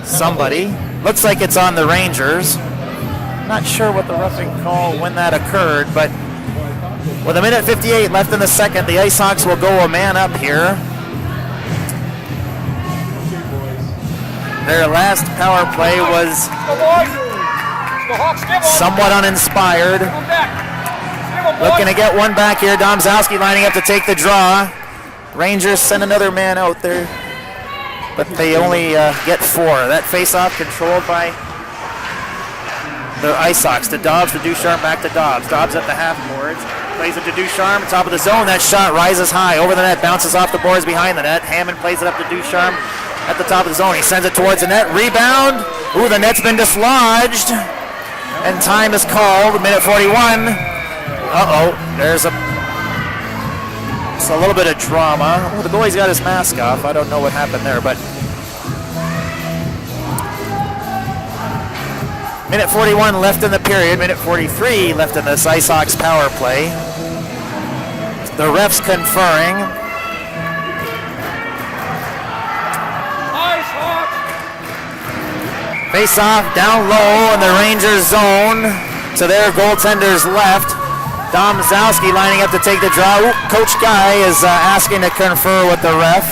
somebody. Looks like it's on the Rangers. Not sure what the roughing call when that occurred, but with 1:58 left in the second, the Ice Hawks will go a man up here. Their last power play was somewhat uninspired. Looking to get one back here. Domzowski lining up to take the draw. Rangers send another man out there, but they only get 4. That face-off controlled by the Ice Hawks. To Dobbs, to Ducharme, back to Dobbs. Dobbs at the half boards. Plays it to Ducharme, top of the zone. That shot rises high over the net, bounces off the boards behind the net. Hammond plays it up to Ducharme at the top of the zone. He sends it towards the net. Rebound. Ooh, the net's been dislodged. And time is called. 1:41. Uh-oh. There's it's a little bit of drama. Oh, the goalie's got his mask off. I don't know what happened there, but 1:41 left in the period. 1:43 left in this Ice Hawks power play. The refs conferring. Ice Hawks! Face off down low in the Rangers zone to their goaltender's left. Domzowski lining up to take the draw. Ooh, Coach Guy is asking to confer with the ref.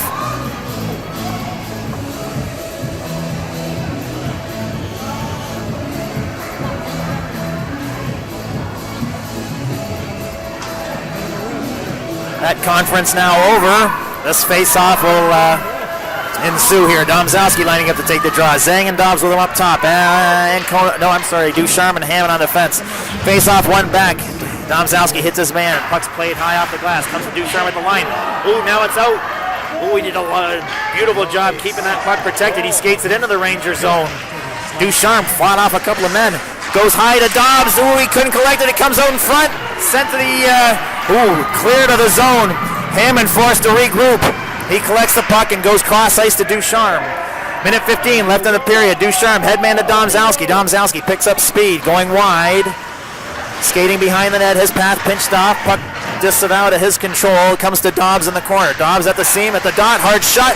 That conference now over. This face-off will ensue here. Domzowski lining up to take the draw. Zhang and Dobbs with him up top. Ducharme and Hammond on defense. Face-off, one back. Domzowski hits his man. Puck's played high off the glass. Comes to Ducharme at the line. Ooh, now it's out. Ooh, he did a beautiful job keeping that puck protected. He skates it into the Ranger zone. Ducharme fought off a couple of men. Goes high to Dobbs. Ooh, he couldn't collect it. It comes out in front. Sent to the, clear to the zone. Hammond forced to regroup. He collects the puck and goes cross ice to Ducharme. 1:15 left in the period. Ducharme, headman to Domzowski. Domzowski picks up speed, going wide. Skating behind the net, his path pinched off. Puck disavowed of his control. Comes to Dobbs in the corner. Dobbs at the seam, at the dot, hard shot.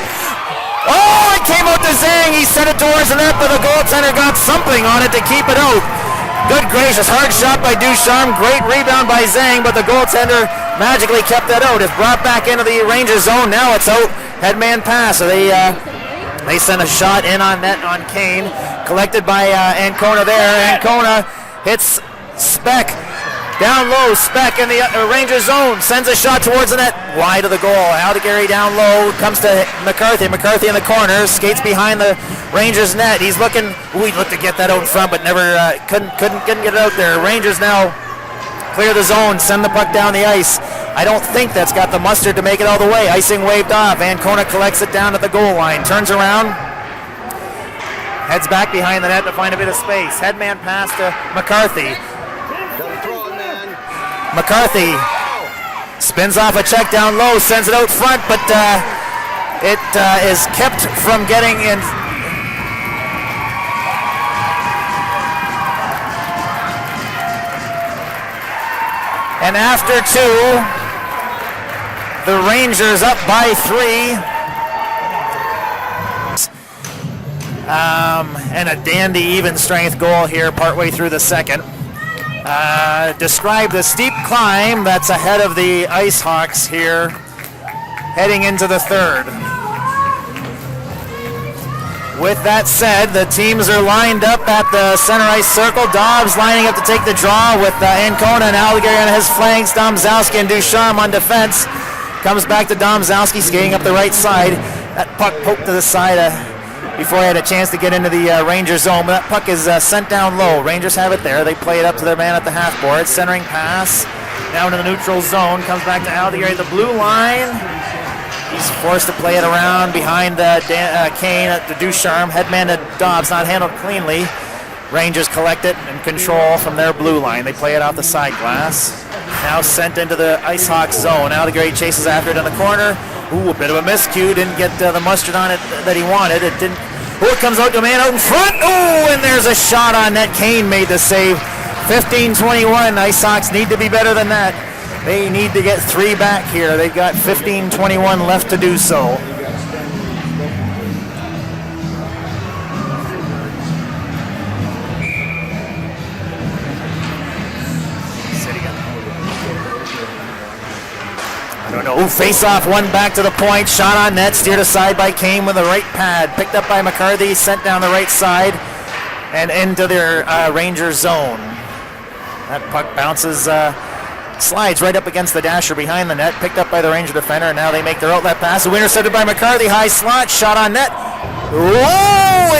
Oh, it came out to Zhang. He sent it towards the net, but the goaltender got something on it to keep it out. Good gracious, hard shot by Ducharme. Great rebound by Zhang, but the goaltender magically kept that out. It's brought back into the Ranger zone. Now it's out. Headman pass. So they send a shot in on net on Kane. Collected by Ancona there. Ancona hits Speck. Down low, Speck in the Ranger zone. Sends a shot towards the net. Wide of the goal. Aldegary down low. Comes to McCarthy. McCarthy in the corner. Skates behind the Rangers net. He's looking. Ooh, he looked to get that out in front, but never couldn't get it out there. Rangers now clear the zone. Send the puck down the ice. I don't think that's got the mustard to make it all the way. Icing waved off. Ancona collects it down at the goal line. Turns around. Heads back behind the net to find a bit of space. Headman pass to McCarthy. McCarthy spins off a check down low, sends it out front, but it is kept from getting in. And after 2, The Rangers up by 3. And a dandy even strength goal here partway through the second. Describe the steep climb that's ahead of the Ice Hawks here heading into the third. With that said, the teams are lined up at the center ice circle. Dobbs lining up to take the draw with Ancona and Allegary on his flanks. Domzowski and Ducharme on defense. Comes back to Domzowski skating up the right side. That puck poked to the side before he had a chance to get into the Ranger zone. But that puck is sent down low. Rangers have it there. They play it up to their man at the half board. Centering pass down to the neutral zone. Comes back to Allegary at the blue line. He's forced to play it around behind Kane at the Ducharme. Headman to Dobbs, not handled cleanly. Rangers collect it and control from their blue line. They play it off the side glass. Now sent into the Ice Hawks zone. Allegary chases after it in the corner. Ooh, a bit of a miscue. Didn't get the mustard on it that he wanted. It didn't. Oh, it comes out to a man out in front. Oh, and there's a shot on net. Kane made the save. 15-21. Ice Hawks need to be better than that. They need to get 3 back here. They've got 15-21 left to do so. I don't know. Ooh, face off, one back to the point. Shot on net, steered aside by Kane with the right pad. Picked up by McCarthy, sent down the right side and into their Ranger zone. That puck bounces, slides right up against the dasher behind the net. Picked up by the Ranger defender, and now they make their outlet pass. Intercepted by McCarthy, high slot, shot on net. Whoa!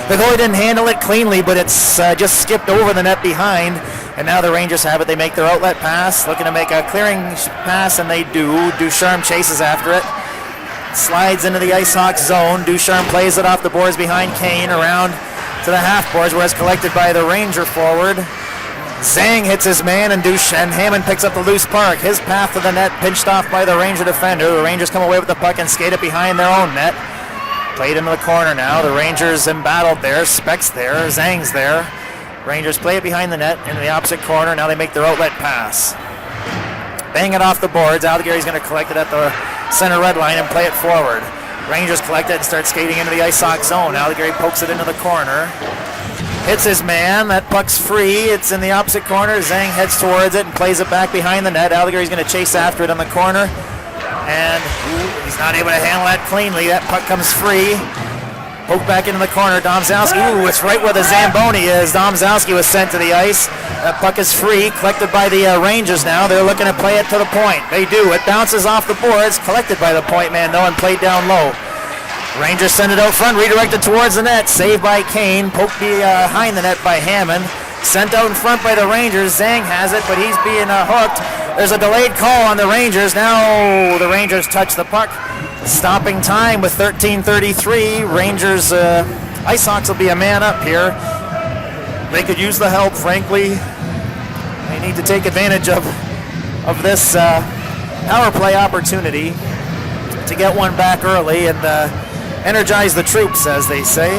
The goalie didn't handle it cleanly, but it's just skipped over the net behind. And now the Rangers have it. They make their outlet pass, looking to make a clearing pass, and they do. Ducharme chases after it. Slides into the Ice Hawks zone. Ducharme plays it off the boards behind Kane, around to the half boards, where it's collected by the Ranger forward. Zhang hits his man, and Hammond picks up the loose puck. His path to the net pinched off by the Ranger defender. The Rangers come away with the puck and skate it behind their own net. Played into the corner now. The Rangers embattled there. Speck's there. Zhang's there. Rangers play it behind the net into the opposite corner. Now they make their outlet pass. Bang it off the boards. Allegary's going to collect it at the center red line and play it forward. Rangers collect it and start skating into the Ice Hawks zone. Allegary pokes it into the corner. Hits his man. That puck's free. It's in the opposite corner. Zhang heads towards it and plays it back behind the net. Allegary's going to chase after it on the corner. And he's not able to handle that cleanly. That puck comes free. Poke back into the corner. Domzowski. Ooh, it's right where the Zamboni is. Domzowski was sent to the ice. That puck is free. Collected by the Rangers now. They're looking to play it to the point. They do. It bounces off the boards. Collected by the point man, though, and played down low. Rangers send it out front. Redirected towards the net. Saved by Kane. Poked behind the net by Hammond. Sent out in front by the Rangers. Zhang has it, but he's being hooked. There's a delayed call on the Rangers. Now the Rangers touch the puck. Stopping time with 13:33. Rangers, Ice Hawks will be a man up here. They could use the help, frankly. They need to take advantage of this power play opportunity to get one back early and energize the troops, as they say.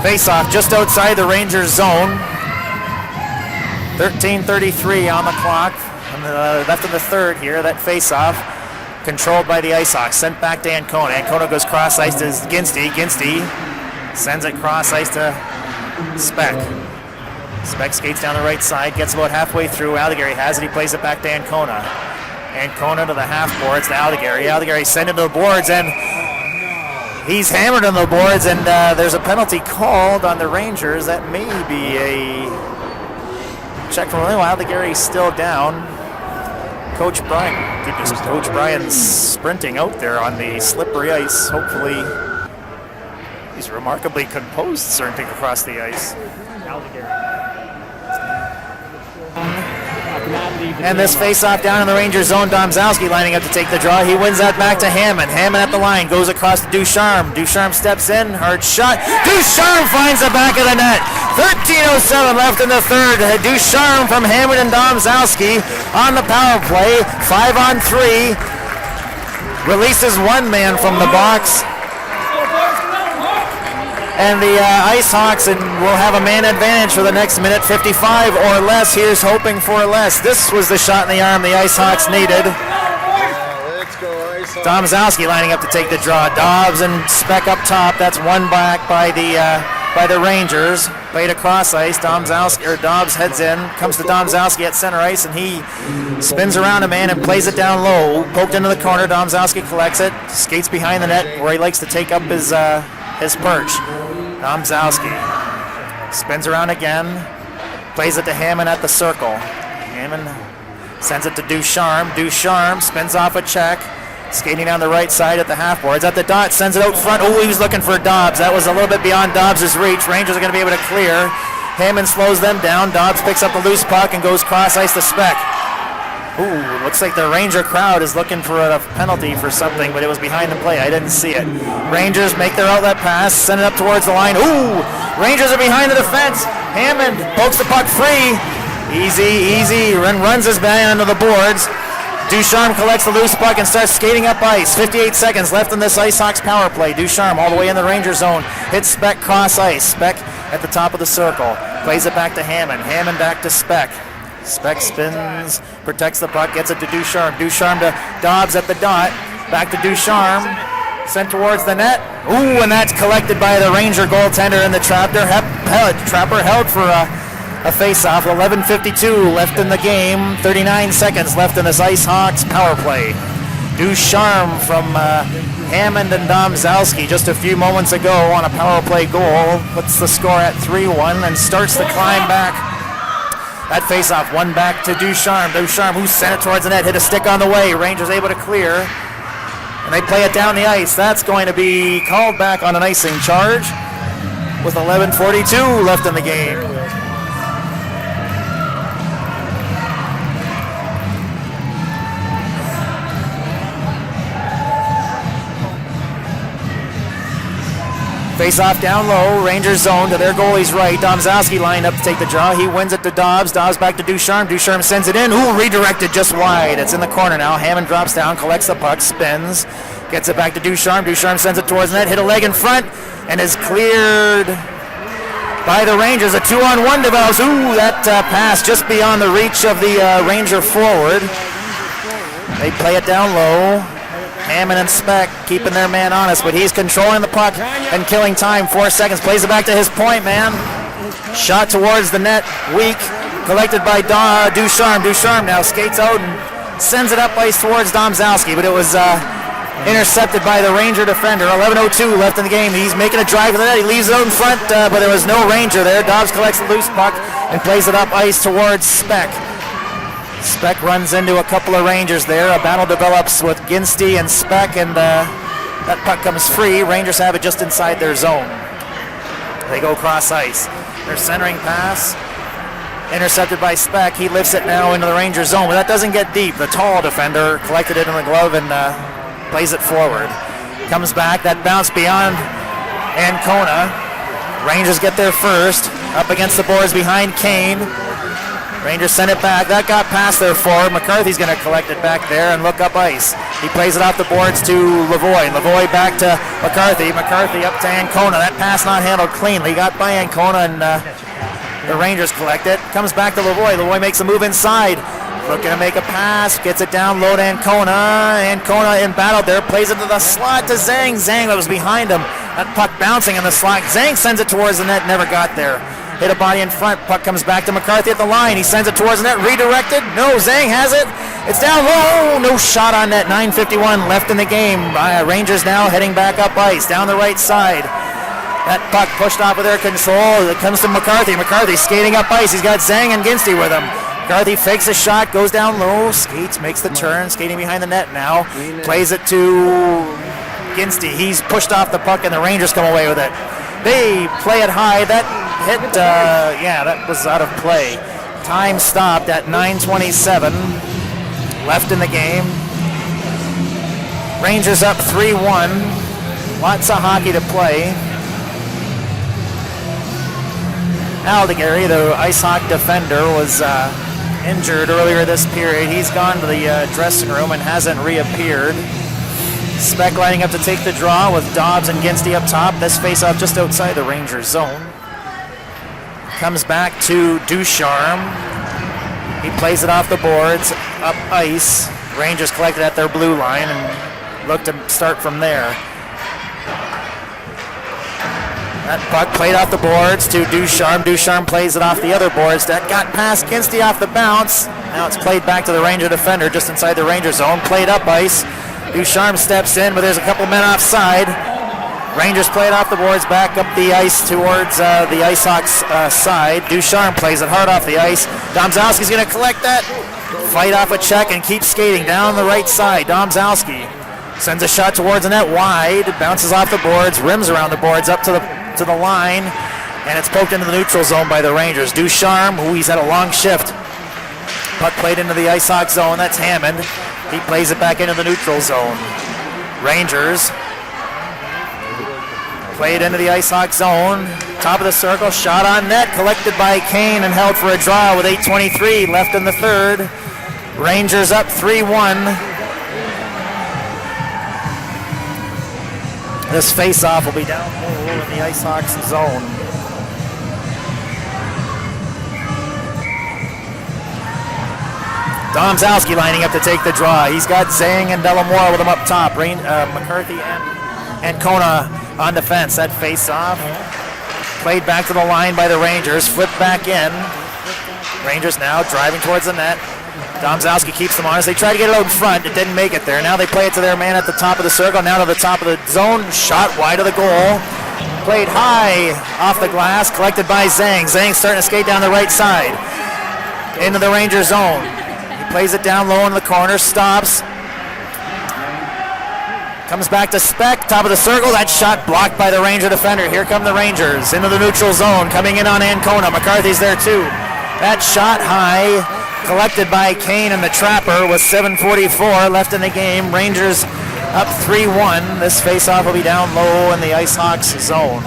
Face-off just outside the Rangers zone. 13:33 on the clock. Left in the third here. That face-off controlled by the Ice Hawks. Sent back to Ancona. Ancona goes cross-ice to Ginstey. Ginstey sends it cross-ice to Speck. Speck skates down the right side. Gets about halfway through. Allegary has it. He plays it back to Ancona. Ancona to the half boards to Allegary. Allegary sent it to the boards, and he's hammered on the boards, and there's a penalty called on the Rangers. That may be a check from Allegary's still down. Coach Bryan, goodness, Coach Bryan's sprinting out there on the slippery ice. Hopefully, he's remarkably composed sprinting across the ice. And this face-off down in the Ranger zone. Domzowski lining up to take the draw. He wins that back to Hammond. Hammond at the line, goes across to Ducharme. Ducharme steps in, hard shot. Ducharme finds the back of the net. 13:07 left in the third. Ducharme from Hammond and Domzowski on the power play. 5-on-3. Releases one man from the box. And the Ice Hawks will have a man advantage for the next minute 55 or less. Here's hoping for less. This was the shot in the arm the Ice Hawks needed. Let's go, Ice Hawks. Domzowski lining up to take the draw. Dobbs and Speck up top. That's one back by the Rangers. Played across ice. Dobbs heads in. Comes to Domzowski at center ice, and he spins around a man and plays it down low. Poked into the corner. Domzowski collects it. Skates behind the net where he likes to take up his perch. Domzowski spins around again. Plays it to Hammond at the circle. Hammond sends it to Ducharme. Ducharme spins off a check. Skating down the right side at the half boards. At the dot, sends it out front. Oh, he was looking for Dobbs. That was a little bit beyond Dobbs' reach. Rangers are going to be able to clear. Hammond slows them down. Dobbs picks up the loose puck and goes cross ice to Speck. Ooh, looks like the Ranger crowd is looking for a penalty for something, but it was behind the play. I didn't see it. Rangers make their outlet pass, send it up towards the line. Ooh, Rangers are behind the defense. Hammond pokes the puck free. Easy, runs his man onto the boards. Ducharme collects the loose puck and starts skating up ice. 58 seconds left in this Ice Hawks power play. Ducharme all the way in the Ranger zone. Hits Speck cross ice. Speck at the top of the circle. Plays it back to Hammond. Hammond back to Speck. Speck spins, protects the puck, gets it to Ducharme. Ducharme to Dobbs at the dot. Back to Ducharme. Sent towards the net. Ooh, and that's collected by the Ranger goaltender in the Trapper. Trapper held for a face-off. 11:52 left in the game. 39 seconds left in this Ice Hawks power play. Ducharme from Hammond and Domzowski just a few moments ago on a power play goal. Puts the score at 3-1 and starts the climb back. That face-off, one back to Ducharme. Ducharme, who sent it towards the net, hit a stick on the way. Rangers able to clear. And they play it down the ice. That's going to be called back on an icing charge with 11:42 left in the game. Face-off down low, Rangers zone to their goalie's right. Domzowski lined up to take the draw. He wins it to Dobbs. Dobbs back to Ducharme. Ducharme sends it in. Ooh, redirected just wide. It's in the corner now. Hammond drops down, collects the puck, spins, gets it back to Ducharme. Ducharme sends it towards the net, hit a leg in front, and is cleared by the Rangers. A 2-on-1 develops. Ooh, that pass just beyond the reach of the Ranger forward. They play it down low. Hammond and Speck keeping their man honest, but he's controlling the puck and killing time. 4 seconds, plays it back to his point man. Shot towards the net, weak, collected by Ducharme. Ducharme now skates out and sends it up ice towards Domzowski, but it was intercepted by the Ranger defender. 11:02 left in the game. He's making a drive to the net. He leaves it out in front, but there was no Ranger there. Dobbs collects the loose puck and plays it up ice towards Speck. Speck runs into a couple of Rangers there. A battle develops with Ginsty and Speck, and that puck comes free. Rangers have it just inside their zone. They go cross ice. Their centering pass, intercepted by Speck. He lifts it now into the Ranger zone, but that doesn't get deep. The tall defender collected it in the glove and plays it forward. Comes back, that bounce beyond Ancona. Rangers get there first. Up against the boards behind Kane. Rangers send it back. That got past their forward. McCarthy's going to collect it back there and look up ice. He plays it off the boards to Lavoie. Lavoie back to McCarthy. McCarthy up to Ancona. That pass not handled cleanly. Got by Ancona and the Rangers collect it. Comes back to Lavoie. Lavoie makes a move inside. Looking to make a pass. Gets it down low to Ancona. Ancona embattled there. Plays it to the slot to Zhang. Zhang that was behind him. That puck bouncing in the slot. Zhang sends it towards the net. Never got there. Hit a body in front. Puck comes back to McCarthy at the line. He sends it towards the net. Redirected. No, Zhang has it. It's down low. No shot on net. 9:51 left in the game. Rangers now heading back up ice. Down the right side. That puck pushed off of their control. It comes to McCarthy. McCarthy skating up ice. He's got Zhang and Ginsty with him. McCarthy fakes a shot. Goes down low. Skates. Makes the turn. Skating behind the net now. Plays it to Ginsty. He's pushed off the puck and the Rangers come away with it. They play it high. That hit, that was out of play. Time stopped at 9:27 left in the game. Rangers up 3-1. Lots of hockey to play. Aldegary, the Ice Hawk defender, was injured earlier this period. He's gone to the dressing room and hasn't reappeared. Speck lining up to take the draw with Dobbs and Ginstey up top. This face-off just outside the Rangers zone. Comes back to Ducharme. He plays it off the boards, up ice. Rangers collected at their blue line and look to start from there. That puck played off the boards to Ducharme. Ducharme plays it off the other boards. That got past Ginstey off the bounce. Now it's played back to the Ranger defender just inside the Ranger zone. Played up ice. Ducharme steps in, but there's a couple men offside. Rangers play it off the boards, back up the ice towards the Ice Hawks side. Ducharme plays it hard off the ice. Domzalski's going to collect that. Fight off a check and keep skating down the right side. Domzalski sends a shot towards the net wide. Bounces off the boards, rims around the boards up to the line, and it's poked into the neutral zone by the Rangers. Ducharme, who he's had a long shift. Puck played into the Ice Hawk zone. That's Hammond. He plays it back into the neutral zone. Rangers played into the Ice Hawk zone. Top of the circle, shot on net, collected by Kane and held for a draw with 8:23 left in the third. Rangers up 3-1. This face-off will be down low in the Ice Hawks zone. Domzalski lining up to take the draw. He's got Zhang and Delamore with him up top. McCarthy and Kona on defense. That face-off played back to the line by the Rangers. Flipped back in. Rangers now driving towards the net. Domzalski keeps them honest. They try to get it out in front. It didn't make it there. Now they play it to their man at the top of the circle. Now to the top of the zone. Shot wide of the goal. Played high off the glass. Collected by Zhang. Zhang starting to skate down the right side. Into the Ranger zone. He plays it down low in the corner. Stops. Comes back to Speck. Top of the circle. That shot blocked by the Ranger defender. Here come the Rangers. Into the neutral zone. Coming in on Ancona. McCarthy's there too. That shot high. Collected by Kane and the Trapper with 7:44 left in the game. Rangers up 3-1. This face-off will be down low in the Ice Hawks zone.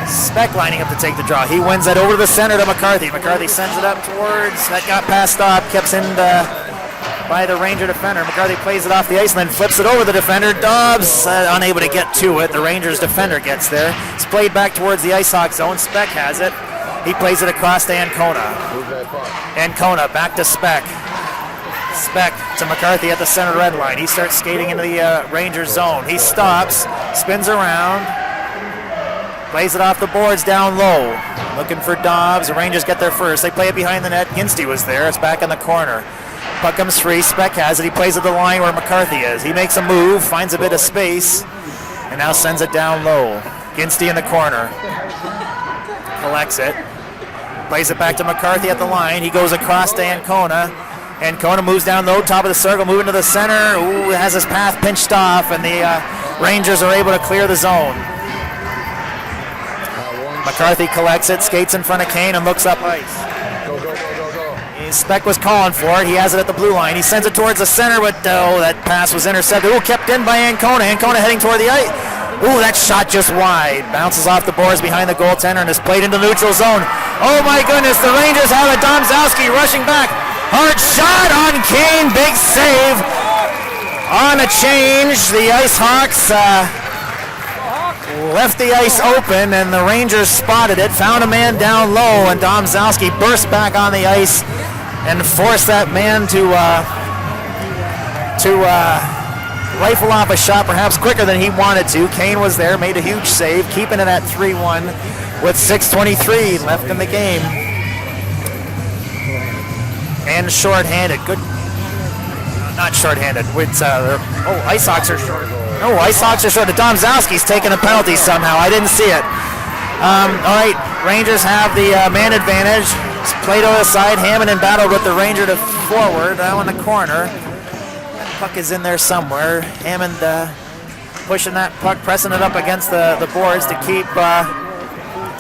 Speck lining up to take the draw. He wins that over to the center to McCarthy. McCarthy sends it up towards, that got passed off, kept in by the Ranger defender. McCarthy plays it off the ice and then flips it over the defender. Dobbs unable to get to it. The Rangers defender gets there. It's played back towards the Ice Hawk zone. Speck has it. He plays it across to Ancona. Ancona back to Speck. Speck to McCarthy at the center red line. He starts skating into the Rangers zone. He stops, spins around, plays it off the boards down low. Looking for Dobbs. The Rangers get there first. They play it behind the net. Ginstey was there. It's back in the corner. Puck comes free. Speck has it. He plays at the line where McCarthy is. He makes a move, finds a bit of space, and now sends it down low. Ginstey in the corner. Collects it. Plays it back to McCarthy at the line. He goes across to Ancona. Ancona moves down low, top of the circle, moving to the center. Ooh, has his path pinched off, and the Rangers are able to clear the zone. McCarthy collects it, skates in front of Kane, and looks up ice. Speck was calling for it. He has it at the blue line. He sends it towards the center, but that pass was intercepted. Kept in by Ancona. Ancona heading toward the ice. That shot just wide. Bounces off the boards behind the goaltender and is played into neutral zone. Oh my goodness, the Rangers have it. Domzalski rushing back. Hard shot on Kane. Big save. On a change, the Ice Hawks left the ice open, and the Rangers spotted it, found a man down low, and Domzalski burst back on the ice and forced that man to rifle off a shot perhaps quicker than he wanted to. Kane was there, made a huge save, keeping it at 3-1 with 6:23 left in the game. And shorthanded. Good. Not shorthanded. Ice Hawks are short. No, Ice Hawks are short. Domzalski's taking a penalty somehow. I didn't see it. All right, Rangers have the man advantage. It's played over the side. Hammond in battle with the Ranger to forward. Now in the corner. Puck is in there somewhere. Hammond pushing that puck, pressing it up against the boards to keep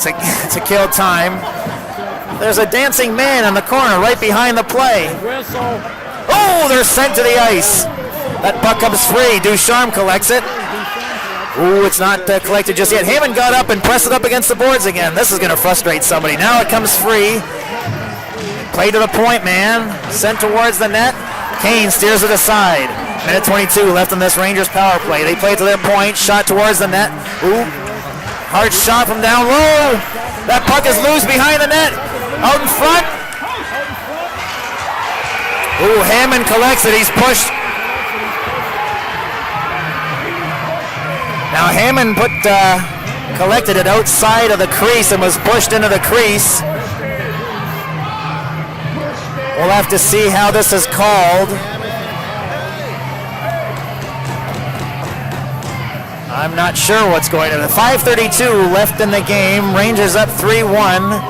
to kill time. There's a dancing man in the corner right behind the play. Oh, they're sent to the ice. That puck comes free. Ducharme collects it. Ooh, it's not collected just yet. Hammond got up and pressed it up against the boards again. This is going to frustrate somebody. Now it comes free. Play to the point, man. Sent towards the net. Kane steers it aside. Minute 22 left in this Rangers power play. They play to their point. Shot towards the net. Ooh, hard shot from down low. That puck is loose behind the net. Out in front. Ooh, Hammond collects it. He's pushed. Now Hammond collected it outside of the crease and was pushed into the crease. We'll have to see how this is called. I'm not sure what's going on. 5:32 left in the game. Rangers up 3-1.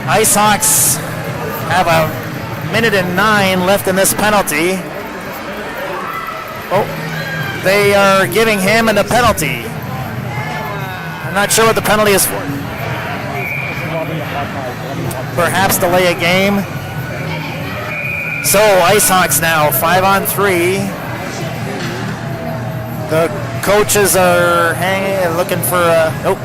IceHawks have a minute and 9 left in this penalty. Oh, they are giving Hammond a penalty. I'm not sure what the penalty is for. Perhaps delay a game. So IceHawks now 5-on-3. The coaches are looking for nope.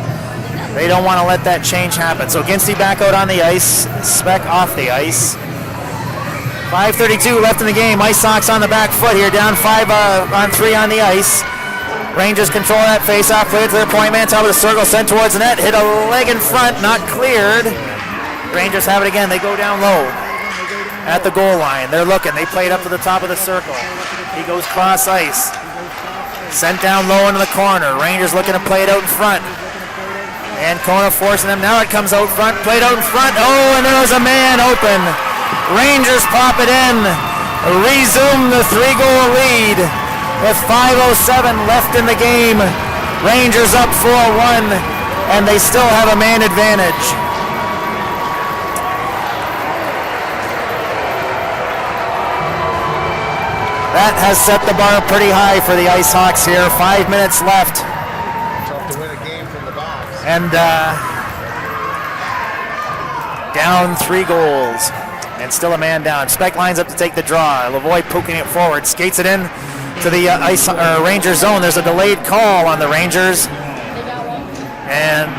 They don't want to let that change happen. So Ginstey back out on the ice. Speck off the ice. 5:32 left in the game. IceHawks on the back foot here, down 5-on-3 on the ice. Rangers control that face-off, play it to their point man, top of the circle, sent towards the net, hit a leg in front, not cleared. Rangers have it again. They go down low at the goal line. They're looking. They play it up to the top of the circle. He goes cross ice. Sent down low into the corner. Rangers looking to play it out in front. And Kona forcing them. Now it comes out front. Played out in front. Oh, and there was a man open. Rangers pop it in. Resume the 3-goal lead with 5:07 left in the game. Rangers up 4-1, and they still have a man advantage. That has set the bar pretty high for the IceHawks here. 5 minutes left. Tough to win a game from the box. And down 3 goals. And still a man down. Speck lines up to take the draw. Lavoie poking it forward. Skates it in to the Rangers zone. There's a delayed call on the Rangers. And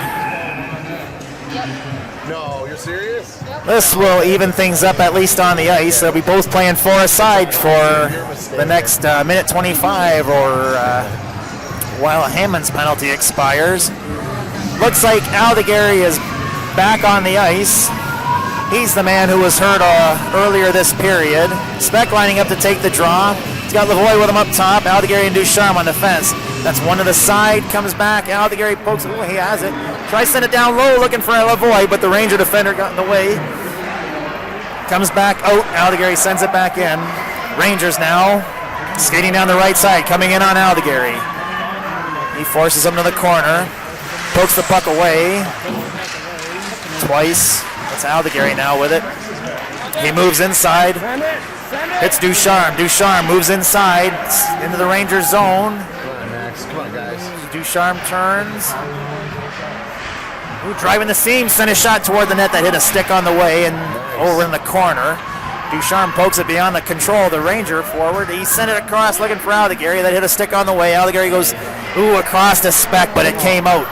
No, you're serious? this will even things up, at least on the ice. They'll be both playing for a side for the next minute 25 or while Hammond's penalty expires. Looks like Aldegary is back on the ice. He's the man who was hurt earlier this period. Speck lining up to take the draw. He's got Lavoie with him up top. Aldegary and Ducharme on defense. That's one to the side. Comes back. Aldegary pokes it. Oh, he has it. Tries to send it down low looking for Lavoie, but the Ranger defender got in the way. Comes back out. Aldegary sends it back in. Rangers now skating down the right side. Coming in on Aldegary. He forces him to the corner. Pokes the puck away. Twice. It's Aldegary now with it. He moves inside. Hits Ducharme. Ducharme moves inside into the Rangers zone. Come on, Max. Come on, guys. Ducharme turns. Ooh, driving the seam, sent a shot toward the net that hit a stick on the way and over in the corner. Ducharme pokes it beyond the control of the Ranger forward. He sent it across looking for Aldegary. That hit a stick on the way. Aldegary goes across to Speck, but it came out.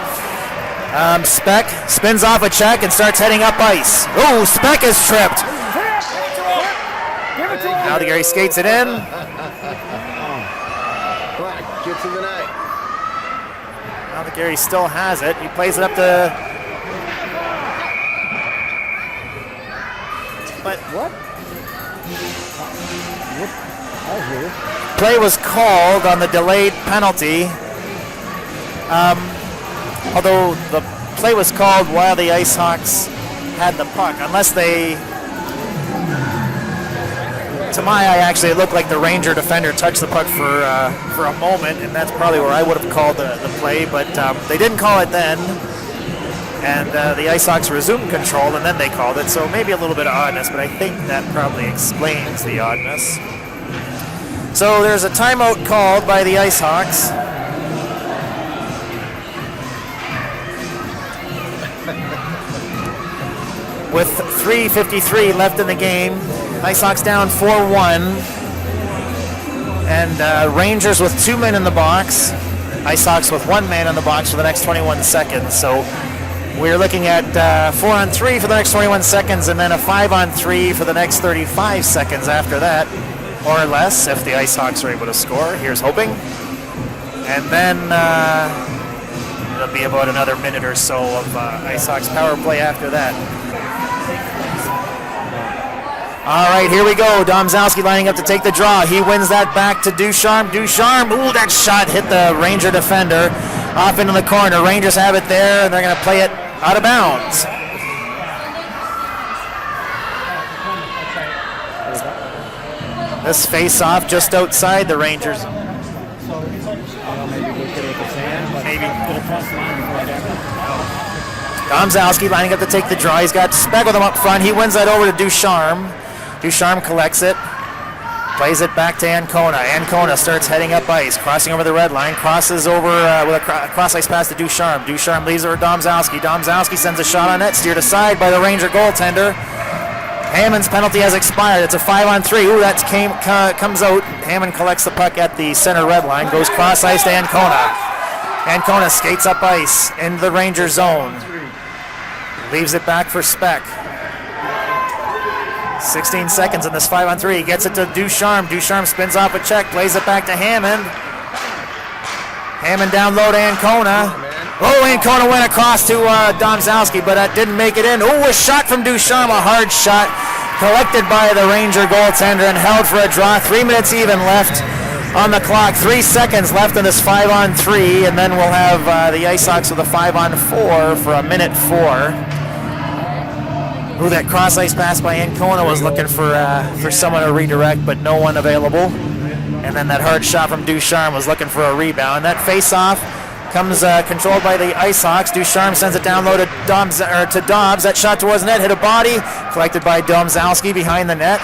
Speck spins off a check and starts heading up ice. Oh, Speck is tripped. Aldegary skates it in. Come on, get to the net. Aldegary still has it. He plays it up to... But What? play was called on the delayed penalty. Although the play was called while the IceHawks had the puck, unless they... To my eye, actually, it looked like the Ranger defender touched the puck for a moment, and that's probably where I would have called the play, but they didn't call it then, and the IceHawks resumed control, and then they called it, so maybe a little bit of oddness, but I think that probably explains the oddness. So there's a timeout called by the IceHawks. With 3:53 left in the game, IceHawks down 4-1, and Rangers with 2 men in the box. Ice Hawks with one man on the box for the next 21 seconds. So we're looking at 4-on-3 for the next 21 seconds, and then a 5-on-3 for the next 35 seconds after that, or less, if the Ice Hawks are able to score. Here's hoping. And then it'll be about another minute or so of Ice Hawks power play after that. All right, here we go. Domzowski lining up to take the draw. He wins that back to Ducharme. Ducharme, ooh, that shot hit the Ranger defender off into the corner. Rangers have it there, and they're going to play it out of bounds. This face-off just outside the Rangers. Maybe. Domzowski lining up to take the draw. He's got Speck with him up front. He wins that over to Ducharme. Ducharme collects it, plays it back to Ancona. Ancona starts heading up ice, crossing over the red line, crosses over with a cross-ice pass to Ducharme. Ducharme leaves over to Domzowski. Domzowski sends a shot on net, steered aside by the Ranger goaltender. Hammond's penalty has expired. It's a 5-on-3. Ooh, that comes out. Hammond collects the puck at the center red line, goes cross-ice to Ancona. Ancona skates up ice into the Ranger zone. Leaves it back for Speck. 16 seconds in this 5-on-3. Gets it to Ducharme. Ducharme spins off a check, plays it back to Hammond. Hammond down low to Ancona. Oh, Ancona went across to Domzowski, but that didn't make it in. Oh, a shot from Ducharme, a hard shot, collected by the Ranger goaltender and held for a draw. 3 minutes even left on the clock. 3 seconds left in this 5-on-3, and then we'll have the Ice Hawks with a 5-on-4 for a minute 4. Ooh, that cross-ice pass by Ancona was looking for someone to redirect, but no one available. And then that hard shot from Ducharme was looking for a rebound. That face-off comes controlled by the Ice Hawks. Ducharme sends it down low to Dobbs. That shot towards the net, hit a body, collected by Domzowski behind the net.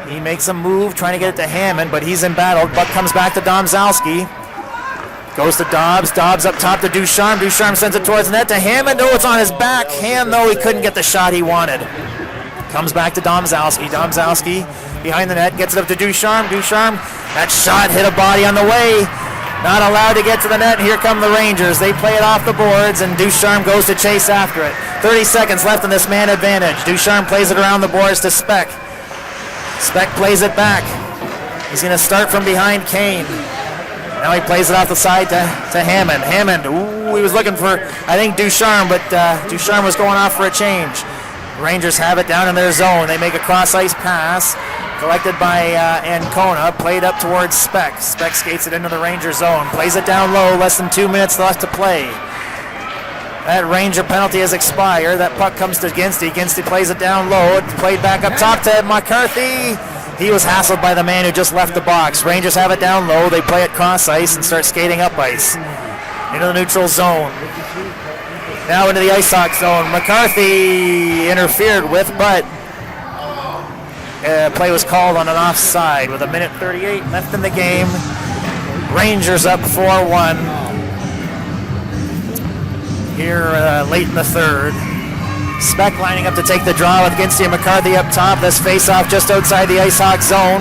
He makes a move, trying to get it to Hammond, but he's embattled. Buck comes back to Domzowski. Goes to Dobbs. Dobbs up top to Ducharme. Ducharme sends it towards the net to Hammond. Oh, it's on his backhand, though. He couldn't get the shot he wanted. Comes back to Domzowski. Domzowski behind the net. Gets it up to Ducharme. Ducharme, that shot hit a body on the way. Not allowed to get to the net. Here come the Rangers. They play it off the boards, and Ducharme goes to chase after it. 30 seconds left in this man advantage. Ducharme plays it around the boards to Speck. Speck plays it back. He's going to start from behind Kane. Now he plays it off the side to Hammond. Hammond, ooh, he was looking for, I think, Ducharme, but Ducharme was going off for a change. Rangers have it down in their zone. They make a cross-ice pass, collected by Ancona, played up towards Speck. Speck skates it into the Ranger zone, plays it down low, less than 2 minutes left to play. That Ranger penalty has expired. That puck comes to Ginsty. Ginsty plays it down low. It's played back up top to McCarthy. He was hassled by the man who just left the box. Rangers have it down low. They play it cross ice and start skating up ice into the neutral zone. Now into the Ice Hawks zone. McCarthy interfered with, but play was called on an offside with 1:38 left in the game. Rangers up 4-1 here late in the third. Speck lining up to take the draw with Ginsty and McCarthy up top. This face-off just outside the Ice Hawks zone.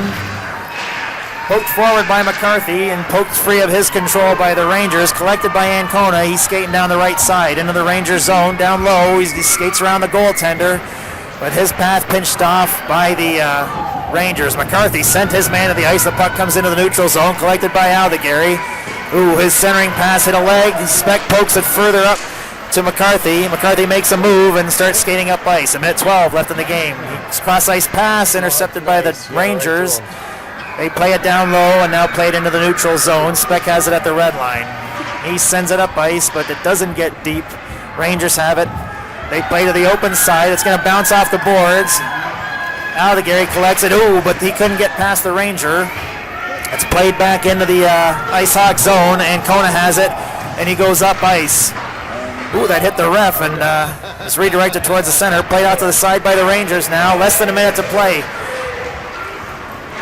Poked forward by McCarthy and poked free of his control by the Rangers. Collected by Ancona. He's skating down the right side into the Rangers zone. Down low, he skates around the goaltender, but his path pinched off by the Rangers. McCarthy sent his man to the ice. The puck comes into the neutral zone. Collected by Aldegary. Ooh, his centering pass hit a leg. Speck pokes it further up to McCarthy. McCarthy makes a move and starts skating up ice. 1:12 left in the game. Cross-ice pass intercepted by the Rangers. They play it down low and now play it into the neutral zone. Speck has it at the red line. He sends it up ice, but it doesn't get deep. Rangers have it. They play to the open side. It's going to bounce off the boards. Aldegary collects it. Ooh, but he couldn't get past the Ranger. It's played back into the Ice Hawk zone. Ancona has it, and he goes up ice. Ooh, that hit the ref, and it's redirected towards the center. Played out to the side by the Rangers now. Less than a minute to play.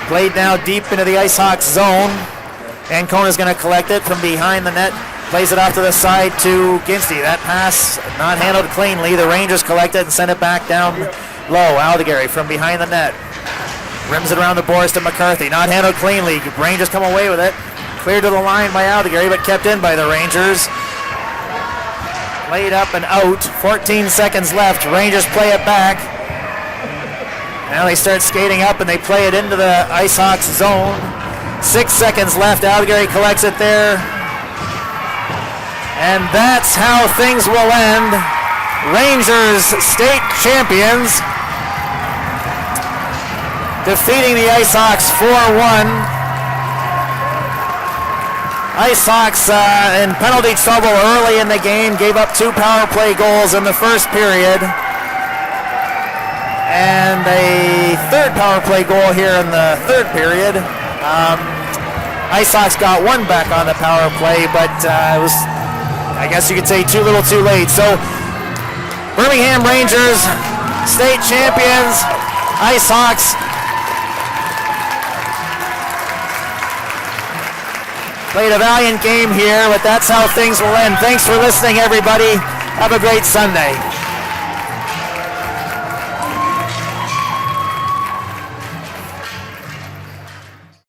Played now deep into the Ice Hawks zone. Ancona's going to collect it from behind the net. Plays it off to the side to Ginsty. That pass not handled cleanly. The Rangers collect it and send it back down low. Aldegary from behind the net. Rims it around the boards to McCarthy. Not handled cleanly. Rangers come away with it. Cleared to the line by Aldegheri, but kept in by the Rangers. Laid up and out. 14 seconds left. Rangers play it back. Now they start skating up and they play it into the Ice Hawks zone. 6 seconds left. Aldegheri collects it there. And that's how things will end. Rangers state champions, defeating the Ice Hawks 4-1. Ice Hawks in penalty trouble early in the game, gave up 2 power play goals in the first period. And a 3rd power play goal here in the 3rd period. Ice Hawks got 1 back on the power play, but it was, I guess you could say, too little too late. So Birmingham Rangers, state champions. Ice Hawks played a valiant game here, but that's how things will end. Thanks for listening, everybody. Have a great Sunday.